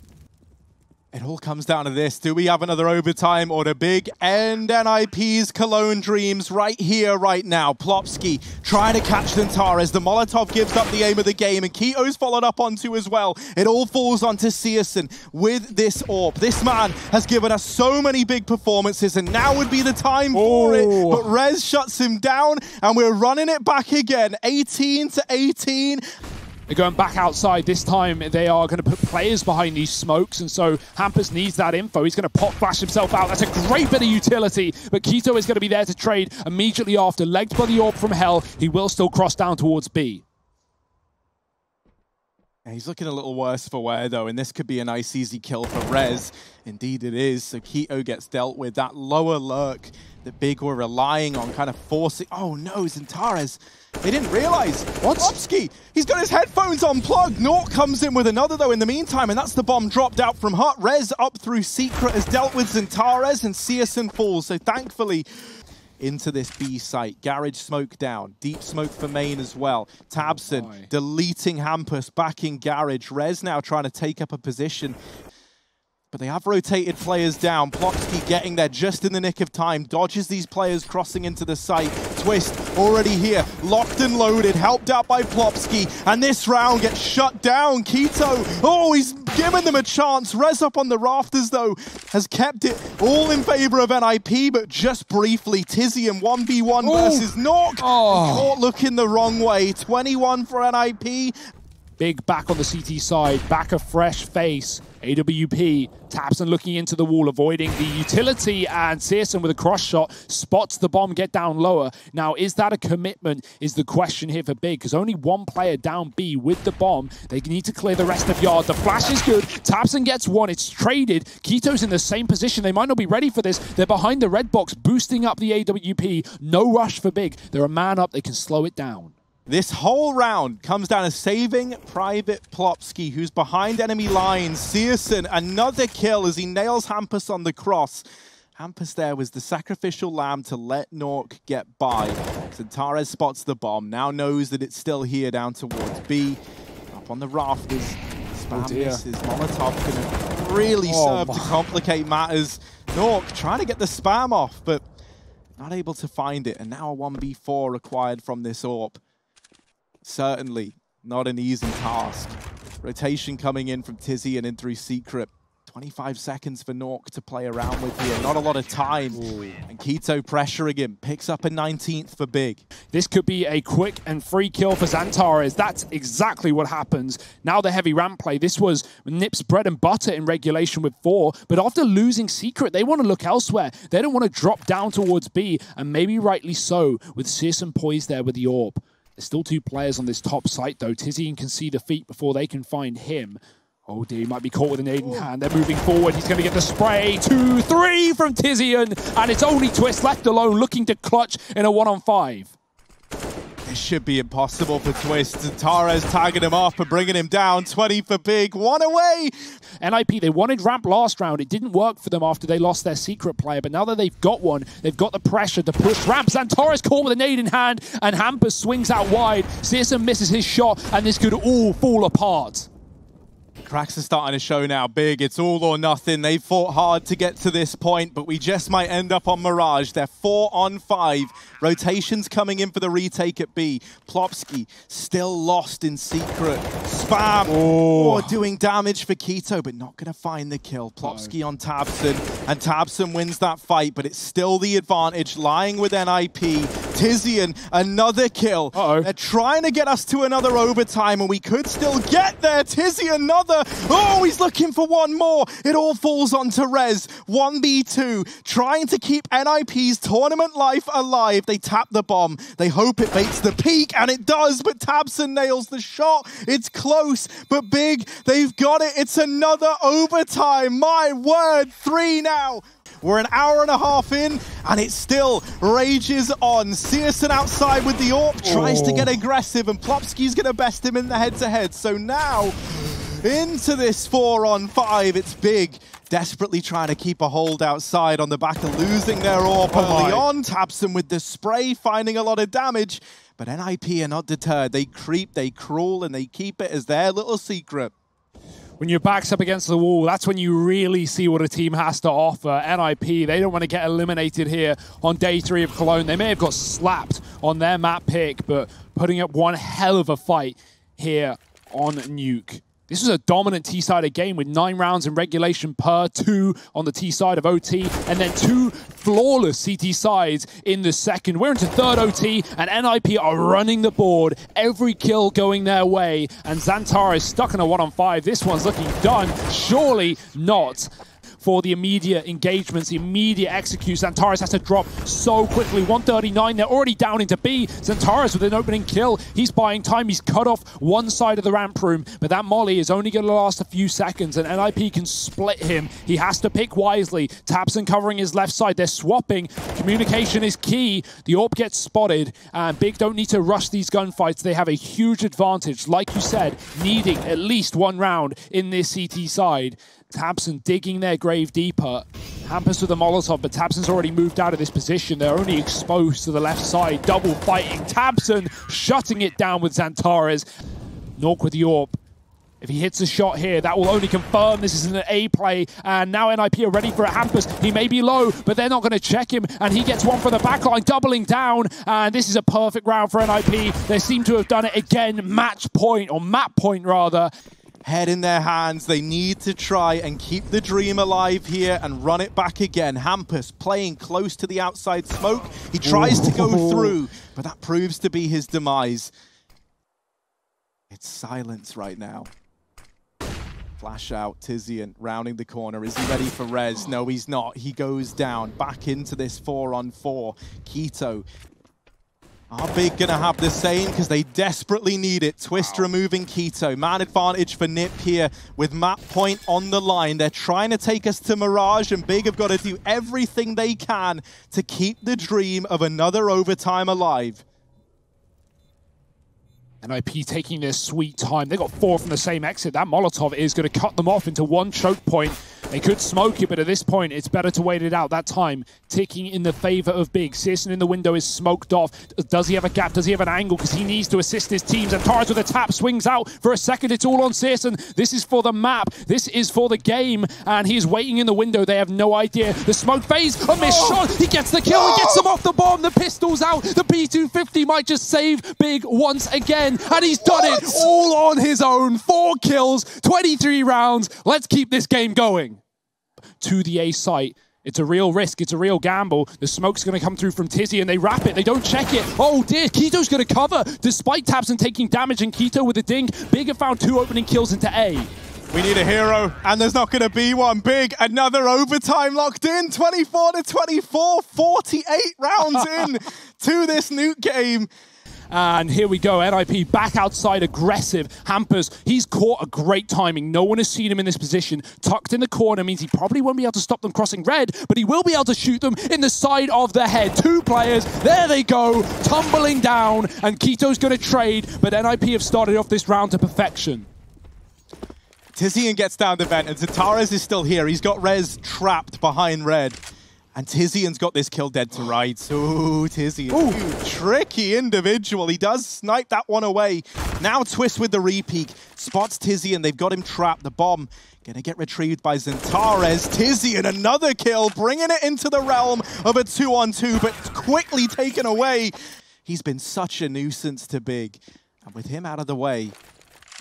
It all comes down to this. Do we have another overtime, or do Big end NIP's Cologne dreams right here, right now? Plopsky trying to catch Xantares. The Molotov gives up the aim of the game, and Keto's followed up onto as well. It all falls onto Searson with this AWP. This man has given us so many big performances, and now would be the time for it. But Rez shuts him down, and we're running it back again. 18-18. They're going back outside. This time they are going to put players behind these smokes, and so Hampus needs that info. He's going to pop flash himself out. That's a great bit of utility, but Keto is going to be there to trade immediately after. Legged by the AWP from Hell, he will still cross down towards B. He's looking a little worse for wear, though, and this could be a nice, easy kill for Rez. Indeed it is. So Keto gets dealt with. That lower lurk that Big were relying on, kind of forcing... Oh, no, Xantares. They didn't realize. Plopsky, he's got his headphones unplugged. Nort comes in with another, though, in the meantime, and that's the bomb dropped out from Hut. Rez up through Secret has dealt with Xantares, and Searson falls. So thankfully... into this B site. Garage smoke down. Deep smoke for main as well. tabseN deleting Hampus back in Garage. Rez now trying to take up a position. But they have rotated players down. Plopsky getting there just in the nick of time. Dodges these players crossing into the site. Twist already here. Locked and loaded. Helped out by Plopsky. And this round gets shut down. Keto. Oh, he's given them a chance. Rez up on the rafters, though, has kept it all in favor of NIP, but just briefly, Tizian 1v1 versus Nork. Caught looking the wrong way. 21 for NIP. Big back on the CT side, back a fresh face. AWP, Tabson looking into the wall, avoiding the utility, and Searson with a cross shot spots the bomb get down lower. Now, is that a commitment is the question here for Big, because only one player down B with the bomb. They need to clear the rest of yard. The flash is good. Tabson gets one. It's traded. Keto's in the same position. They might not be ready for this. They're behind the red box, boosting up the AWP. No rush for Big. They're a man up. They can slow it down. This whole round comes down to saving Private Plopsky, who's behind enemy lines. Searson, another kill as he nails Hampus on the cross. Hampus there was the sacrificial lamb to let Nork get by. Xantares spots the bomb, now knows that it's still here down towards B. Up on the rafters, spam misses. Molotov can really serve to complicate matters. Nork trying to get the spam off, but not able to find it. And now a 1v4 required from this AWP. Certainly not an easy task. Rotation coming in from Tizzy and in through Secret. 25 seconds for Nork to play around with here. Not a lot of time. And Keto pressuring him. Picks up a 19th for Big. This could be a quick and free kill for Xantares. That's exactly what happens. Now the heavy ramp play. This was Nip's bread and butter in regulation with 4. But after losing Secret, they want to look elsewhere. They don't want to drop down towards B. And maybe rightly so, with Searson poised there with the AWP. There's still 2 players on this top site, though. Tizian can see the feet before they can find him. Oh dear, he might be caught with an aid in hand. They're moving forward. He's going to get the spray. 2, 3 from Tizian. And it's only Twist left alone, looking to clutch in a 1-on-5. This should be impossible for Twist. Xantares tagging him off and bringing him down. 20 for Big. 1 away. NIP, they wanted ramp last round. It didn't work for them after they lost their Secret player. But now that they've got one, they've got the pressure to push ramp. Xantares caught with a nade in hand, and Hampus swings out wide. Searson misses his shot, and this could all fall apart. Cracks are starting to show now. Big, it's all or nothing. They fought hard to get to this point, but we just might end up on Mirage. They're 4-on-5. Rotations coming in for the retake at B. Plopsky still lost in Secret. Spam doing damage for Keto, but not going to find the kill. Plopsky on Tabson, and Tabson wins that fight, but it's still the advantage lying with NIP. Tizian, another kill. They're trying to get us to another overtime, and we could still get there. Tizian, another. Oh, he's looking for one more. It all falls onto Rez. 1v2, trying to keep NIP's tournament life alive. They tap the bomb. They hope it baits the peak, and it does, but Tabson nails the shot. It's close, but Big, they've got it. It's another overtime. My word, 3 now. We're an hour and a half in, and it still rages on. Searson outside with the AWP, tries to get aggressive, and Plopsky's going to best him in the head-to-head. So now, into this 4-on-5, it's Big, desperately trying to keep a hold outside on the back of losing their AWP early on. Tabson with the spray, finding a lot of damage, but NIP are not deterred. They creep, they crawl, and they keep it as their little secret. When your back's up against the wall, that's when you really see what a team has to offer. NIP, they don't want to get eliminated here on day 3 of Cologne. They may have got slapped on their map pick, but putting up one hell of a fight here on Nuke. This was a dominant T-sided game with 9 rounds in regulation per 2 on the T-side of OT, and then 2 flawless CT sides in the second. We're into 3rd OT, and NIP are running the board. Every kill going their way, and Xantares stuck in a 1-on-5. This one's looking done. Surely not. For the immediate engagements, the immediate execute. Xantares has to drop so quickly. 139, they're already down into B. Xantares with an opening kill. He's buying time. He's cut off one side of the ramp room, but that molly is only going to last a few seconds, and NIP can split him. He has to pick wisely. Tabson covering his left side. They're swapping. Communication is key. The AWP gets spotted, and Big don't need to rush these gunfights. They have a huge advantage, like you said, needing at least 1 round in this CT side. Tabson digging their grave deeper. Hampus with a Molotov, but Tabson's already moved out of this position. They're only exposed to the left side. Double fighting. Tabson shutting it down with Xantares. Nork with the AWP. If he hits a shot here, that will only confirm this is an A play. And now NIP are ready for a Hampus. He may be low, but they're not going to check him. And he gets one from the backline, doubling down. And this is a perfect round for NIP. They seem to have done it again. Match point, or map point rather. head in their hands. They need to try and keep the dream alive here and run it back again. Hampus playing close to the outside smoke. He tries to go through, but that proves to be his demise. It's silence right now. Flash out, Tizian rounding the corner. Is he ready for Rez? No, he's not. He goes down, back into this 4-on-4. Keto. Are Big gonna have the same? Because they desperately need it. Twist removing Keto. Man advantage for Nip here with map point on the line. They're trying to take us to Mirage, and Big have got to do everything they can to keep the dream of another overtime alive. NIP taking their sweet time. They got 4 from the same exit. That Molotov is going to cut them off into one choke point. They could smoke it, but at this point, it's better to wait it out. That time ticking in the favor of Big. Searson in the window is smoked off. Does he have a gap? Does he have an angle? Because he needs to assist his teams. And Torres with a tap swings out for a second. It's all on Searson. This is for the map. This is for the game. And he's waiting in the window. They have no idea. The smoke phase, a missed shot. He gets the kill. He gets him off the bomb. The pistol's out. The P250 might just save Big once again. And he's done it all on his own. 4 kills, 23 rounds. Let's keep this game going. To the A site. It's a real risk. It's a real gamble. The smoke's going to come through from Tizzy, and they wrap it. They don't check it. Oh, dear. Keto's going to cover. Despite Tabson taking damage, and Keto with a ding. Big have found 2 opening kills into A. We need a hero, and there's not going to be one. Big, another overtime locked in. 24-24, 48 rounds in to this nuke game. And here we go, NIP back outside, aggressive. Hampers, he's caught a great timing. No one has seen him in this position. Tucked in the corner means he probably won't be able to stop them crossing red, but he will be able to shoot them in the side of the head. 2 players, there they go, tumbling down, and Keto's going to trade, but NIP have started off this round to perfection. Tizian gets down the vent, and Zatares is still here. He's got Rez trapped behind red. And Tizian's got this kill dead to rights. Ooh, Tizian. Ooh, tricky individual. He does snipe that one away. Now Twist with the repeat. Spots Tizian. They've got him trapped. The bomb gonna get retrieved by Zentares. Tizian, another kill, bringing it into the realm of a 2-on-2, but quickly taken away. He's been such a nuisance to Big. And with him out of the way,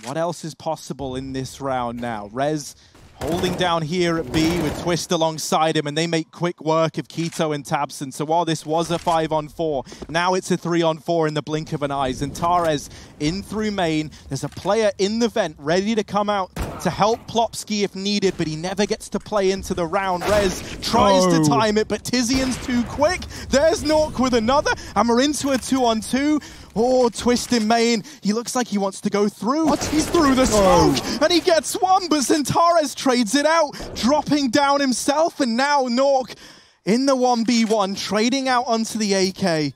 what else is possible in this round now? Rez holding down here at B with Twist alongside him, and they make quick work of Keto and Tabson. So while this was a 5-on-4, now it's a 3-on-4 in the blink of an eye. Zentares in through main. There's a player in the vent ready to come out to help Plopsky if needed, but he never gets to play into the round. Rez tries to time it, but Tizian's too quick. There's Nork with another, and we're into a 2-on-2. Oh, Twist in main. He looks like he wants to go through. What? He's through the smoke, and he gets one, but Zentares trades it out, dropping down himself, and now Nork in the 1v1, trading out onto the AK.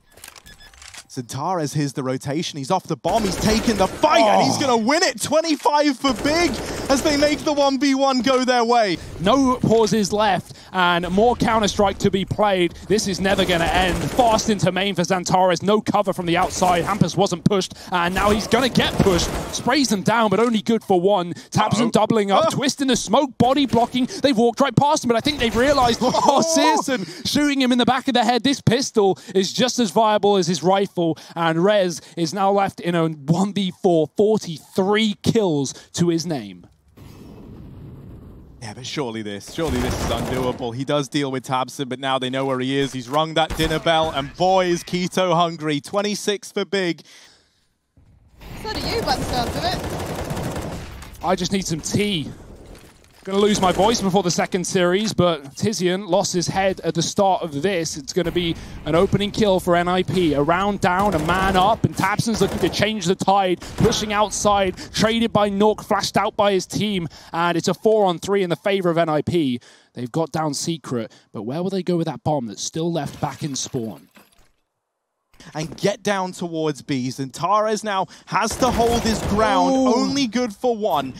Zentares hears the rotation. He's off the bomb. He's taken the fight, and he's going to win it. 25 for Big as they make the 1v1 go their way. No pauses left, and more Counter-Strike to be played. This is never going to end. Fast into main for Zentares. No cover from the outside. Hampus wasn't pushed, and now he's going to get pushed. Sprays them down, but only good for one. Tabson doubling up. Twist in the smoke, body blocking. They've walked right past him, but I think they've realized, Searson shooting him in the back of the head. This pistol is just as viable as his rifle. And Rez is now left in a 1v4, 43 kills to his name. Yeah, but surely this is undoable. He does deal with Tabson, but now they know where he is. He's rung that dinner bell, and boy, is Keto hungry. 26 for Big. So do you by the sounds of it. I just need some tea. Going to lose my voice before the second series, but Tizian lost his head at the start of this. It's going to be an opening kill for NIP. A round down, a man up, and Tabson's looking to change the tide, pushing outside, traded by Nork, flashed out by his team, and it's a 4-on-3 in the favor of NIP. They've got down Secret, but where will they go with that bomb that's still left back in spawn? And get down towards B. Zentares now has to hold his ground, only good for one.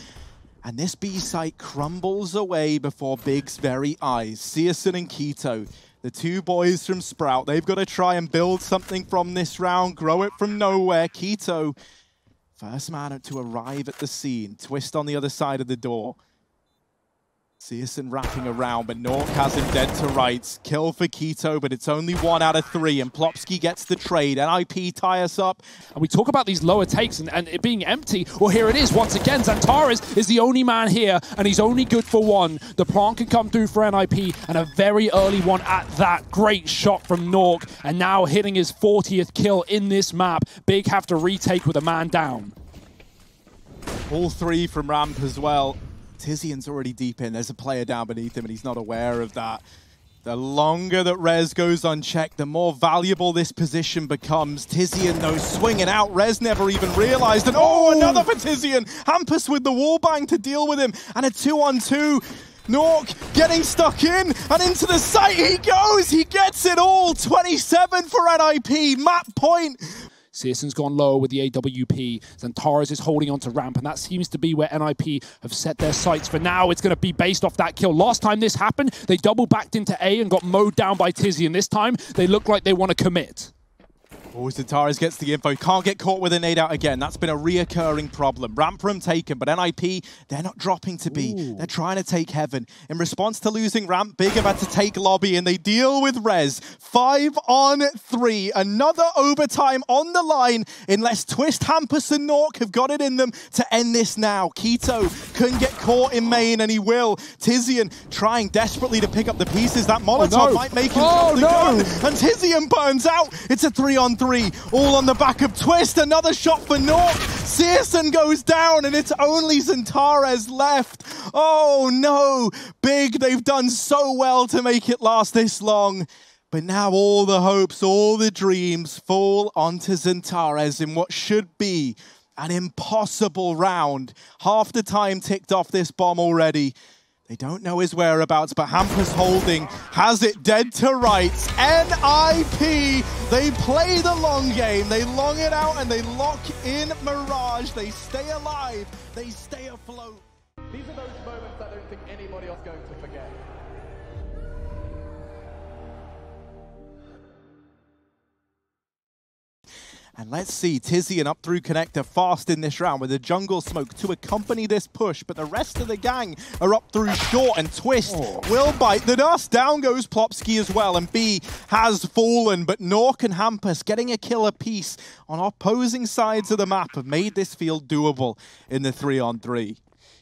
And this B site crumbles away before Big's very eyes. Searson and Keto, the 2 boys from Sprout, they've got to try and build something from this round, grow it from nowhere. Keto, first man to arrive at the scene. Twist on the other side of the door. Searson wrapping around, but Nork has him dead to rights. Kill for Quito, but it's only 1 out of 3, and Plopsky gets the trade. NIP tie us up. And we talk about these lower takes and it being empty. Well, here it is once again. Xantares is the only man here, and he's only good for 1. The plant can come through for NIP, and a very early one at that. Great shot from Nork, and now hitting his 40th kill in this map. Big have to retake with a man down. All 3 from ramp as well. Tizian's already deep in. There's a player down beneath him, and he's not aware of that. The longer that Rez goes unchecked, the more valuable this position becomes. Tizian, though, swinging out. Rez never even realized. And oh, another for Tizian. Hampus with the wallbang to deal with him. And a 2-on-2. Nork getting stuck in, and into the site he goes. He gets it all. 27 for NIP. Map point. Searson's gone lower with the AWP. Xantares is holding on to ramp, and that seems to be where NIP have set their sights for now. It's going to be based off that kill. Last time this happened, they double backed into A and got mowed down by Tizian. This time, they look like they want to commit. Oh, Xantares gets the info. Can't get caught with a nade out again. That's been a reoccurring problem. Ramp room taken, but NIP, they're not dropping to B. Ooh. They're trying to take heaven. In response to losing ramp, Big have had to take lobby, and they deal with Rez. 5-on-3. Another overtime on the line, unless Twist, Hampus, and Nork have got it in them to end this now. Quito couldn't get caught in main, and he will. Tizian trying desperately to pick up the pieces. That Molotov might make him drop the gun, and Tizian burns out. It's a 3-on-3. All on the back of Twist. Another shot for Nork. Searson goes down, and it's only Xantares left. Oh no. Big, they've done so well to make it last this long. But now all the hopes, all the dreams fall onto Xantares in what should be an impossible round. Half the time ticked off this bomb already. They don't know his whereabouts, but Hampus holding has it dead to rights. NIP, they play the long game. They long it out and they lock in Mirage. They stay alive. They stay afloat. These are those moments I don't think anybody else is going to forget. And let's see, Tizian up through connector fast in this round with a jungle smoke to accompany this push, but the rest of the gang are up through short, and Twist will bite the dust. Down goes Plopsky as well, and B has fallen, but Nork and Hampus getting a kill apiece on opposing sides of the map have made this feel doable in the 3-on-3.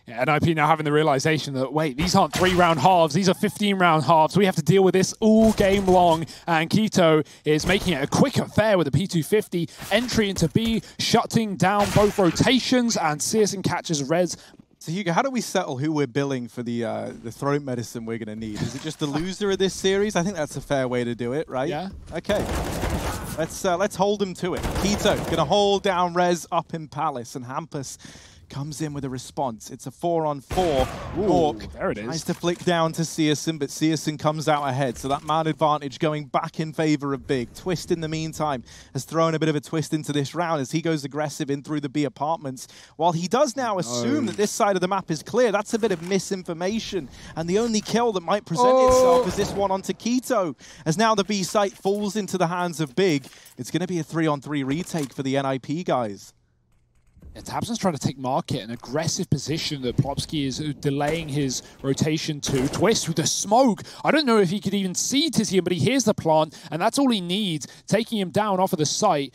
Yeah, NIP now having the realization that, wait, these aren't 3-round halves, these are 15-round halves. We have to deal with this all game long, and Quito is making it a quick affair with a P250. Entry into B, shutting down both rotations, and Searson catches Rez. So Hugo, how do we settle who we're billing for the throat medicine we're going to need? Is it just the loser of this series? I think that's a fair way to do it, right? Yeah. Okay. Let's hold him to it. Quito going to hold down Rez up in Palace, and Hampus comes in with a response. It's a 4-on-4. Nork there it is. Tries to flick down to Searson, but Searson comes out ahead. So that man advantage going back in favor of Big. Twist, in the meantime, has thrown a bit of a twist into this round as he goes aggressive in through the B apartments. While he does now assume that this side of the map is clear, that's a bit of misinformation. And the only kill that might present itself is this one onto Quito. As now the B site falls into the hands of Big, it's going to be a 3-on-3 retake for the NIP guys. Yeah, tabseN's trying to take market, an aggressive position that Plopsky is delaying his rotation to. Twist with the smoke. I don't know if he could even see Tizian, but he hears the plant, and that's all he needs, taking him down off of the site.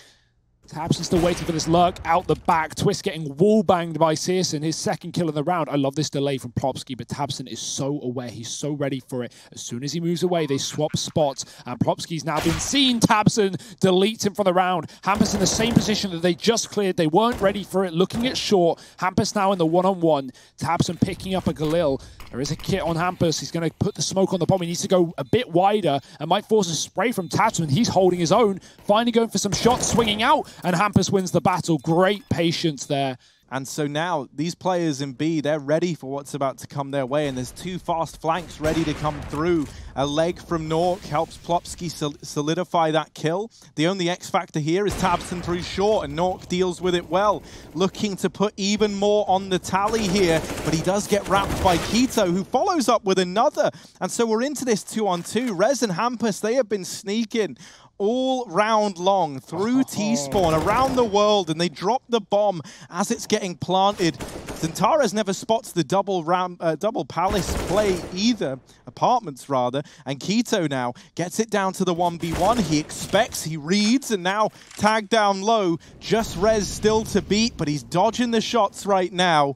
tabseN still waiting for this lurk out the back. Twist getting wall-banged by Searson, his second kill of the round. I love this delay from Plopsky, but tabseN is so aware. He's so ready for it. As soon as he moves away, they swap spots, and Plopsky's now been seen. tabseN deletes him from the round. Hampus in the same position that they just cleared. They weren't ready for it, looking at short. Hampus now in the one-on-one. tabseN picking up a Galil. There is a kit on Hampus. He's going to put the smoke on the bomb. He needs to go a bit wider and might force a spray from tabseN. He's holding his own, finally going for some shots, swinging out, and Hampus wins the battle. Great patience there. And so now these players in B, they're ready for what's about to come their way, and there's two fast flanks ready to come through. A leg from Nork helps Plopsky solidify that kill. The only X factor here is tabseN through short, and Nork deals with it well, looking to put even more on the tally here, but he does get wrapped by Quito, who follows up with another. And so we're into this 2-on-2. Rez and Hampus, they have been sneaking all round long through T-spawn around the world, and they drop the bomb as it's getting planted. Zentares never spots the double palace play either, apartments rather, and Quito now gets it down to the 1v1. He expects, he reads, and now tagged down low. Just Rez still to beat, but he's dodging the shots right now.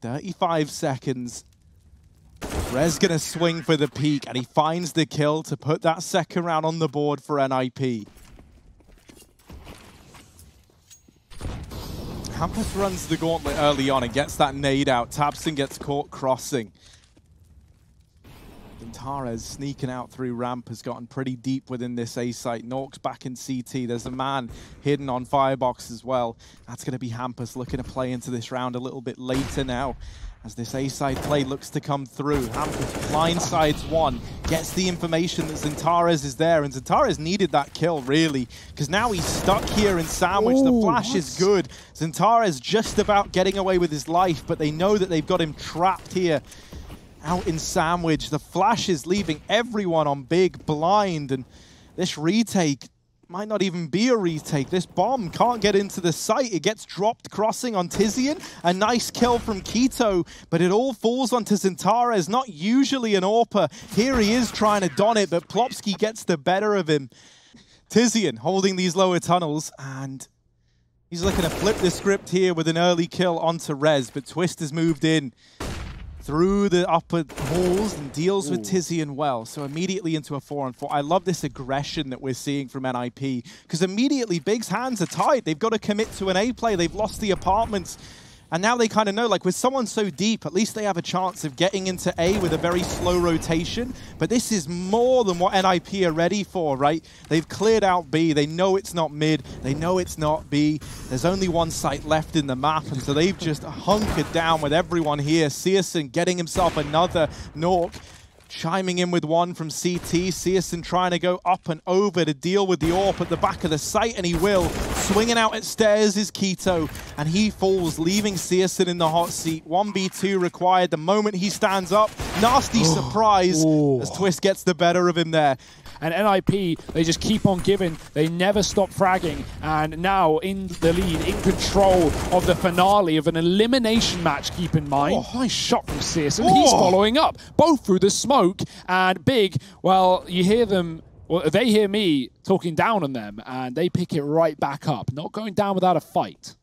35 seconds. Rez gonna swing for the peak, and he finds the kill to put that second round on the board for NIP. Hampus runs the gauntlet early on and gets that nade out. tabseN gets caught crossing. Zentares sneaking out through ramp has gotten pretty deep within this A site. Nork's back in CT. There's a man hidden on Firebox as well. That's going to be Hampus looking to play into this round a little bit later now, as this A-side play looks to come through. Hampus blindsides one, gets the information that Zentares is there, and Zentares needed that kill, really, because now he's stuck here in Sandwich. The flash is good. Zentares just about getting away with his life, but they know that they've got him trapped here out in Sandwich. The flash is leaving everyone on big blind, and this retake might not even be a retake. This bomb can't get into the site. It gets dropped crossing on Tizian. A nice kill from Quito, but it all falls onto Zentares, not usually an AWPer. Here he is trying to don it, but Plopsky gets the better of him. Tizian holding these lower tunnels, and he's looking to flip the script here with an early kill onto Rez, but Twist has moved in through the upper halls and deals with Tizian well. So immediately into a 4-on-4. I love this aggression that we're seeing from NIP, because immediately Big's hands are tied. They've got to commit to an A play. They've lost the apartments. And now they kind of know, like, with someone so deep, at least they have a chance of getting into A with a very slow rotation. But this is more than what NIP are ready for, right? They've cleared out B. They know it's not mid. They know it's not B. There's only one site left in the map, and so they've just hunkered down with everyone here. syrsoN getting himself another Nork, chiming in with one from CT. syrsoN trying to go up and over to deal with the AWP at the back of the site, and he will. Swinging out at stairs is Quito, and he falls, leaving syrsoN in the hot seat. 1v2 required the moment he stands up. Nasty surprise as Twist gets the better of him there. And NIP, they just keep on giving. They never stop fragging. And now in the lead, in control of the finale of an elimination match, keep in mind. Nice shot from syrsoN. He's following up, both through the smoke. And Big, well, you hear them, well, they hear me talking down on them, and they pick it right back up. Not going down without a fight.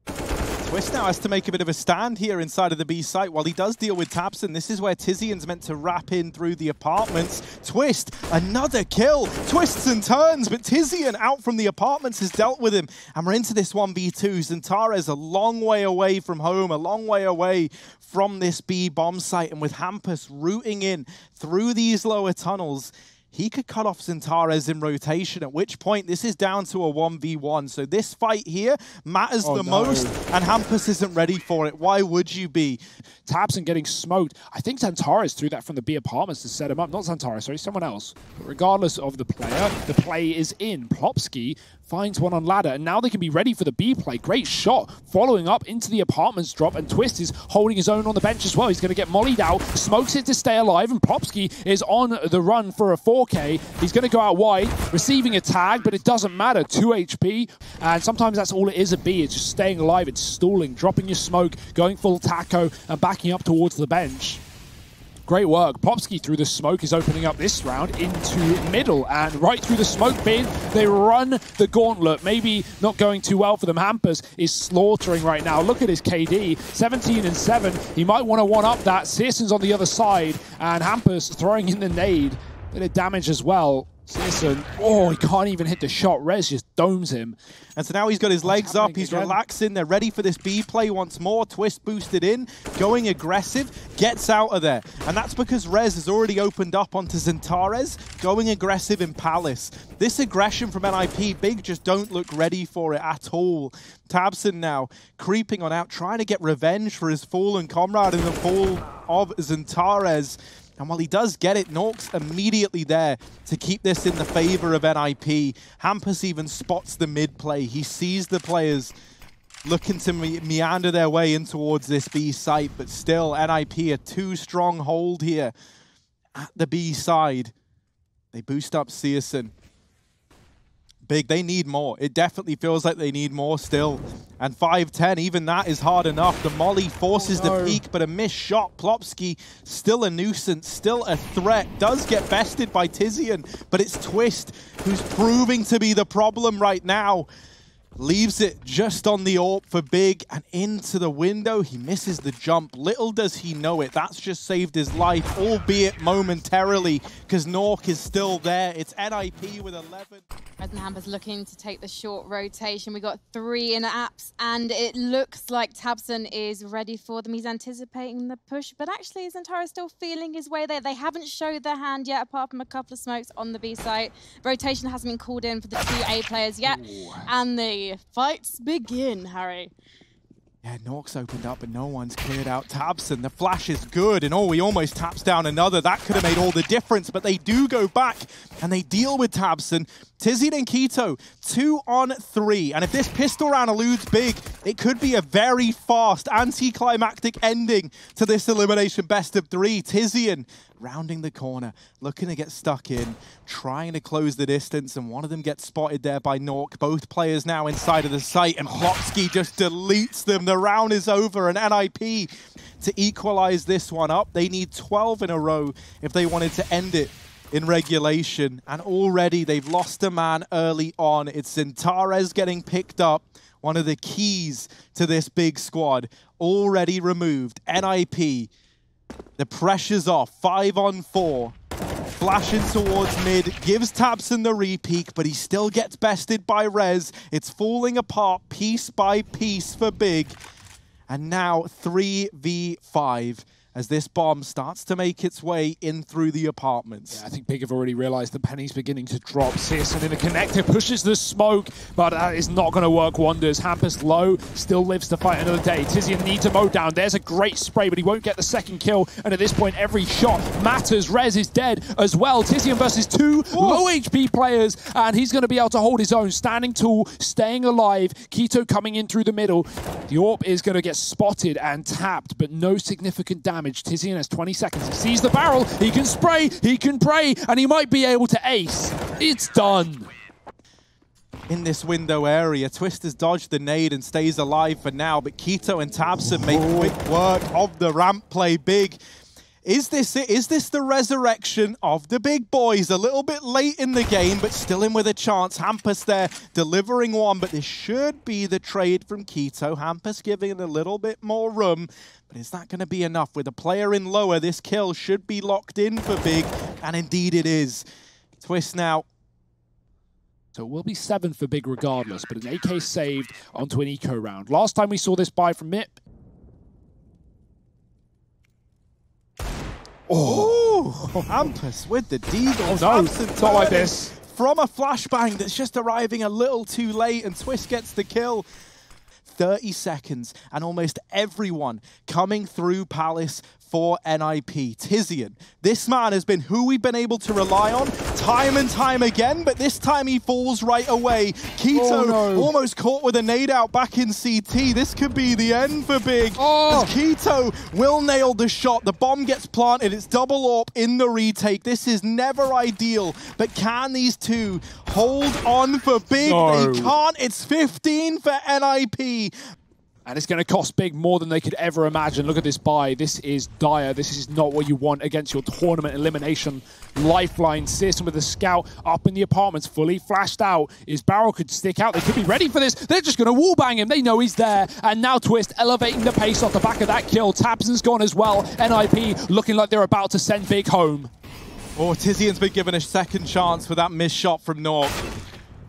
Twist now has to make a bit of a stand here inside of the B site while he does deal with tabseN. This is where Tizian's meant to wrap in through the apartments. Twist, another kill. Twists and turns, but Tizian out from the apartments has dealt with him. And we're into this 1v2. Zentares a long way away from home, a long way away from this B bomb site. And with Hampus rooting in through these lower tunnels, he could cut off Zentares in rotation, at which point this is down to a 1v1. So this fight here matters the most, and Hampus isn't ready for it. Why would you be? tabseN getting smoked. I think Zentares threw that from the B apartments to set him up. Not Zentares, sorry, someone else. But regardless of the player, the play is in. Plopsky finds one on ladder, and now they can be ready for the B play. Great shot, following up into the apartments drop, and Twist is holding his own on the bench as well. He's going to get mollied out, smokes it to stay alive, and Plopsky is on the run for a 4K. He's going to go out wide, receiving a tag, but it doesn't matter. 2 HP, and sometimes that's all it is at B. It's just staying alive, it's stalling, dropping your smoke, going full taco, and backing up towards the bench. Great work. Plopsky through the smoke is opening up this round into middle, and right through the smoke bin, they run the gauntlet. Maybe not going too well for them. Hampus is slaughtering right now. Look at his KD, 17 and 7. He might want to one-up that. syrsoN's on the other side, and Hampus throwing in the nade. Bit of damage as well. syrsoN, oh, he can't even hit the shot. Rez just domes him. And so now he's got his legs up, he's relaxing, they're ready for this B play once more. Twist boosted in, going aggressive, gets out of there. And that's because Rez has already opened up onto Zentares, going aggressive in Palace. This aggression from NIP, Big just don't look ready for it at all. tabseN now creeping on out, trying to get revenge for his fallen comrade in the fall of Zentares. And while he does get it, Nork's immediately there to keep this in the favor of NIP. Hampus even spots the mid play. He sees the players looking to meander their way in towards this B site, but still NIP a too strong hold here at the B side. They boost up syrsoN. Big, they need more. It definitely feels like they need more still. And 5-10, even that is hard enough. The molly forces the peak, but a missed shot. Plopsky, still a nuisance, still a threat. Does get bested by Tizian, but it's Twist who's proving to be the problem right now. Leaves it just on the AWP for Big and into the window. He misses the jump. Little does he know it. That's just saved his life, albeit momentarily, because Nork is still there. It's NIP with 11. Hampus looking to take the short rotation. We got 3 in apps, and it looks like Tabson is ready for them. He's anticipating the push, but actually Zentara is still feeling his way there. They haven't showed their hand yet, apart from a couple of smokes on the B site. Rotation hasn't been called in for the 2 A players yet. Ooh. And the fights begin, Harry. Yeah, Nork's opened up, but no one's cleared out Tabson. The flash is good, and he almost taps down another. That could have made all the difference, but they do go back, and they deal with Tabson. Tizian and Keto, 2 on 3. And if this pistol round eludes Big, it could be a very fast, anticlimactic ending to this elimination best of 3. Tizian rounding the corner, looking to get stuck in, trying to close the distance, and one of them gets spotted there by Nork. Both players now inside of the site, and Plopsky just deletes them. The round is over, and NIP to equalize this one up. They need 12 in a row if they wanted to end it in regulation, and already they've lost a man early on. It's Zentares getting picked up, one of the keys to this Big squad, already removed. NIP, the pressure's off, 5 on 4. Flashing towards mid, gives Tabson the re-peek, but he still gets bested by Rez. It's falling apart piece by piece for Big. And now 3v5 as this bomb starts to make its way in through the apartments. Yeah, I think Big have already realized the penny's beginning to drop. Searson in the connector pushes the smoke, but that is not going to work wonders. Hampus low, still lives to fight another day. Tizian needs a mow down. There's a great spray, but he won't get the second kill. And at this point, every shot matters. Rez is dead as well. Tizian versus 2 low HP players, and he's going to be able to hold his own. Standing tall, staying alive. Keto coming in through the middle. The AWP is going to get spotted and tapped, but no significant damage. Tizian has 20 seconds. He sees the barrel. He can spray. He can pray. And he might be able to ace. It's done. In this window area, Twist has dodged the nade and stays alive for now. But Keto and Tabson make quick work of the ramp play. Big. Is this it? Is this the resurrection of the big boys? A little bit late in the game, but still in with a chance. Hampus there delivering one, but this should be the trade from Keto. Hampus giving it a little bit more room, but is that going to be enough? With a player in lower, this kill should be locked in for Big, and indeed it is. Twist now. So it will be 7 for Big regardless, but an AK saved onto an eco round. Last time we saw this buy from MIP, Hampus with the deagle. Oh no, it's not like this. From a flashbang that's just arriving a little too late, and Twist gets the kill. 30 seconds, and almost everyone coming through Palace for NIP. Tizian, this man has been who we've been able to rely on time and time again, but this time he falls right away. Keto almost caught with a nade out back in CT. This could be the end for Big. As Keto will nail the shot. The bomb gets planted. It's double AWP in the retake. This is never ideal, but can these two hold on for Big? No. They can't. It's 15 for NIP. And it's going to cost Big more than they could ever imagine. Look at this buy. This is dire. This is not what you want against your tournament elimination lifeline. Searson with the scout up in the apartments, fully flashed out. His barrel could stick out. They could be ready for this. They're just going to wallbang him. They know he's there. And now Twist elevating the pace off the back of that kill. Tabson's gone as well. NIP looking like they're about to send Big home. Oh, Tizian's been given a second chance for that missed shot from Nork.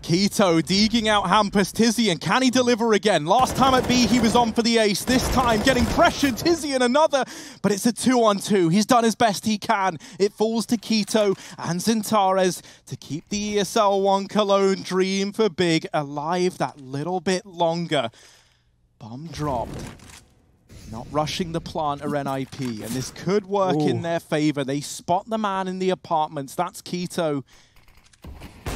Keto deeging out Hampus. Tizian, can he deliver again? Last time at B, he was on for the ace. This time, getting pressured. Tizian, another. But it's a 2-on-2. He's done as best he can. It falls to Keto and Zentares to keep the ESL 1 Cologne dream for Big alive that little bit longer. Bomb dropped. Not rushing the plant or NIP. And this could work in their favor. They spot the man in the apartments. That's Keto.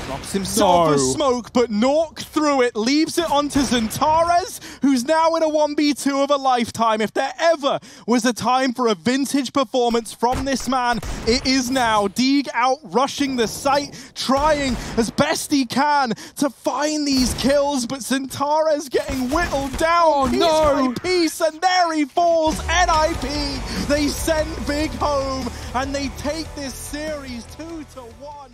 Drops himself a smoke, but Nork through it, leaves it onto Xantares, who's now in a 1v2 of a lifetime. If there ever was a time for a vintage performance from this man, it is now. Deeg out rushing the site, trying as best he can to find these kills, but Xantares getting whittled down piece by piece, and there he falls. NIP, they send Big home, and they take this series 2-1.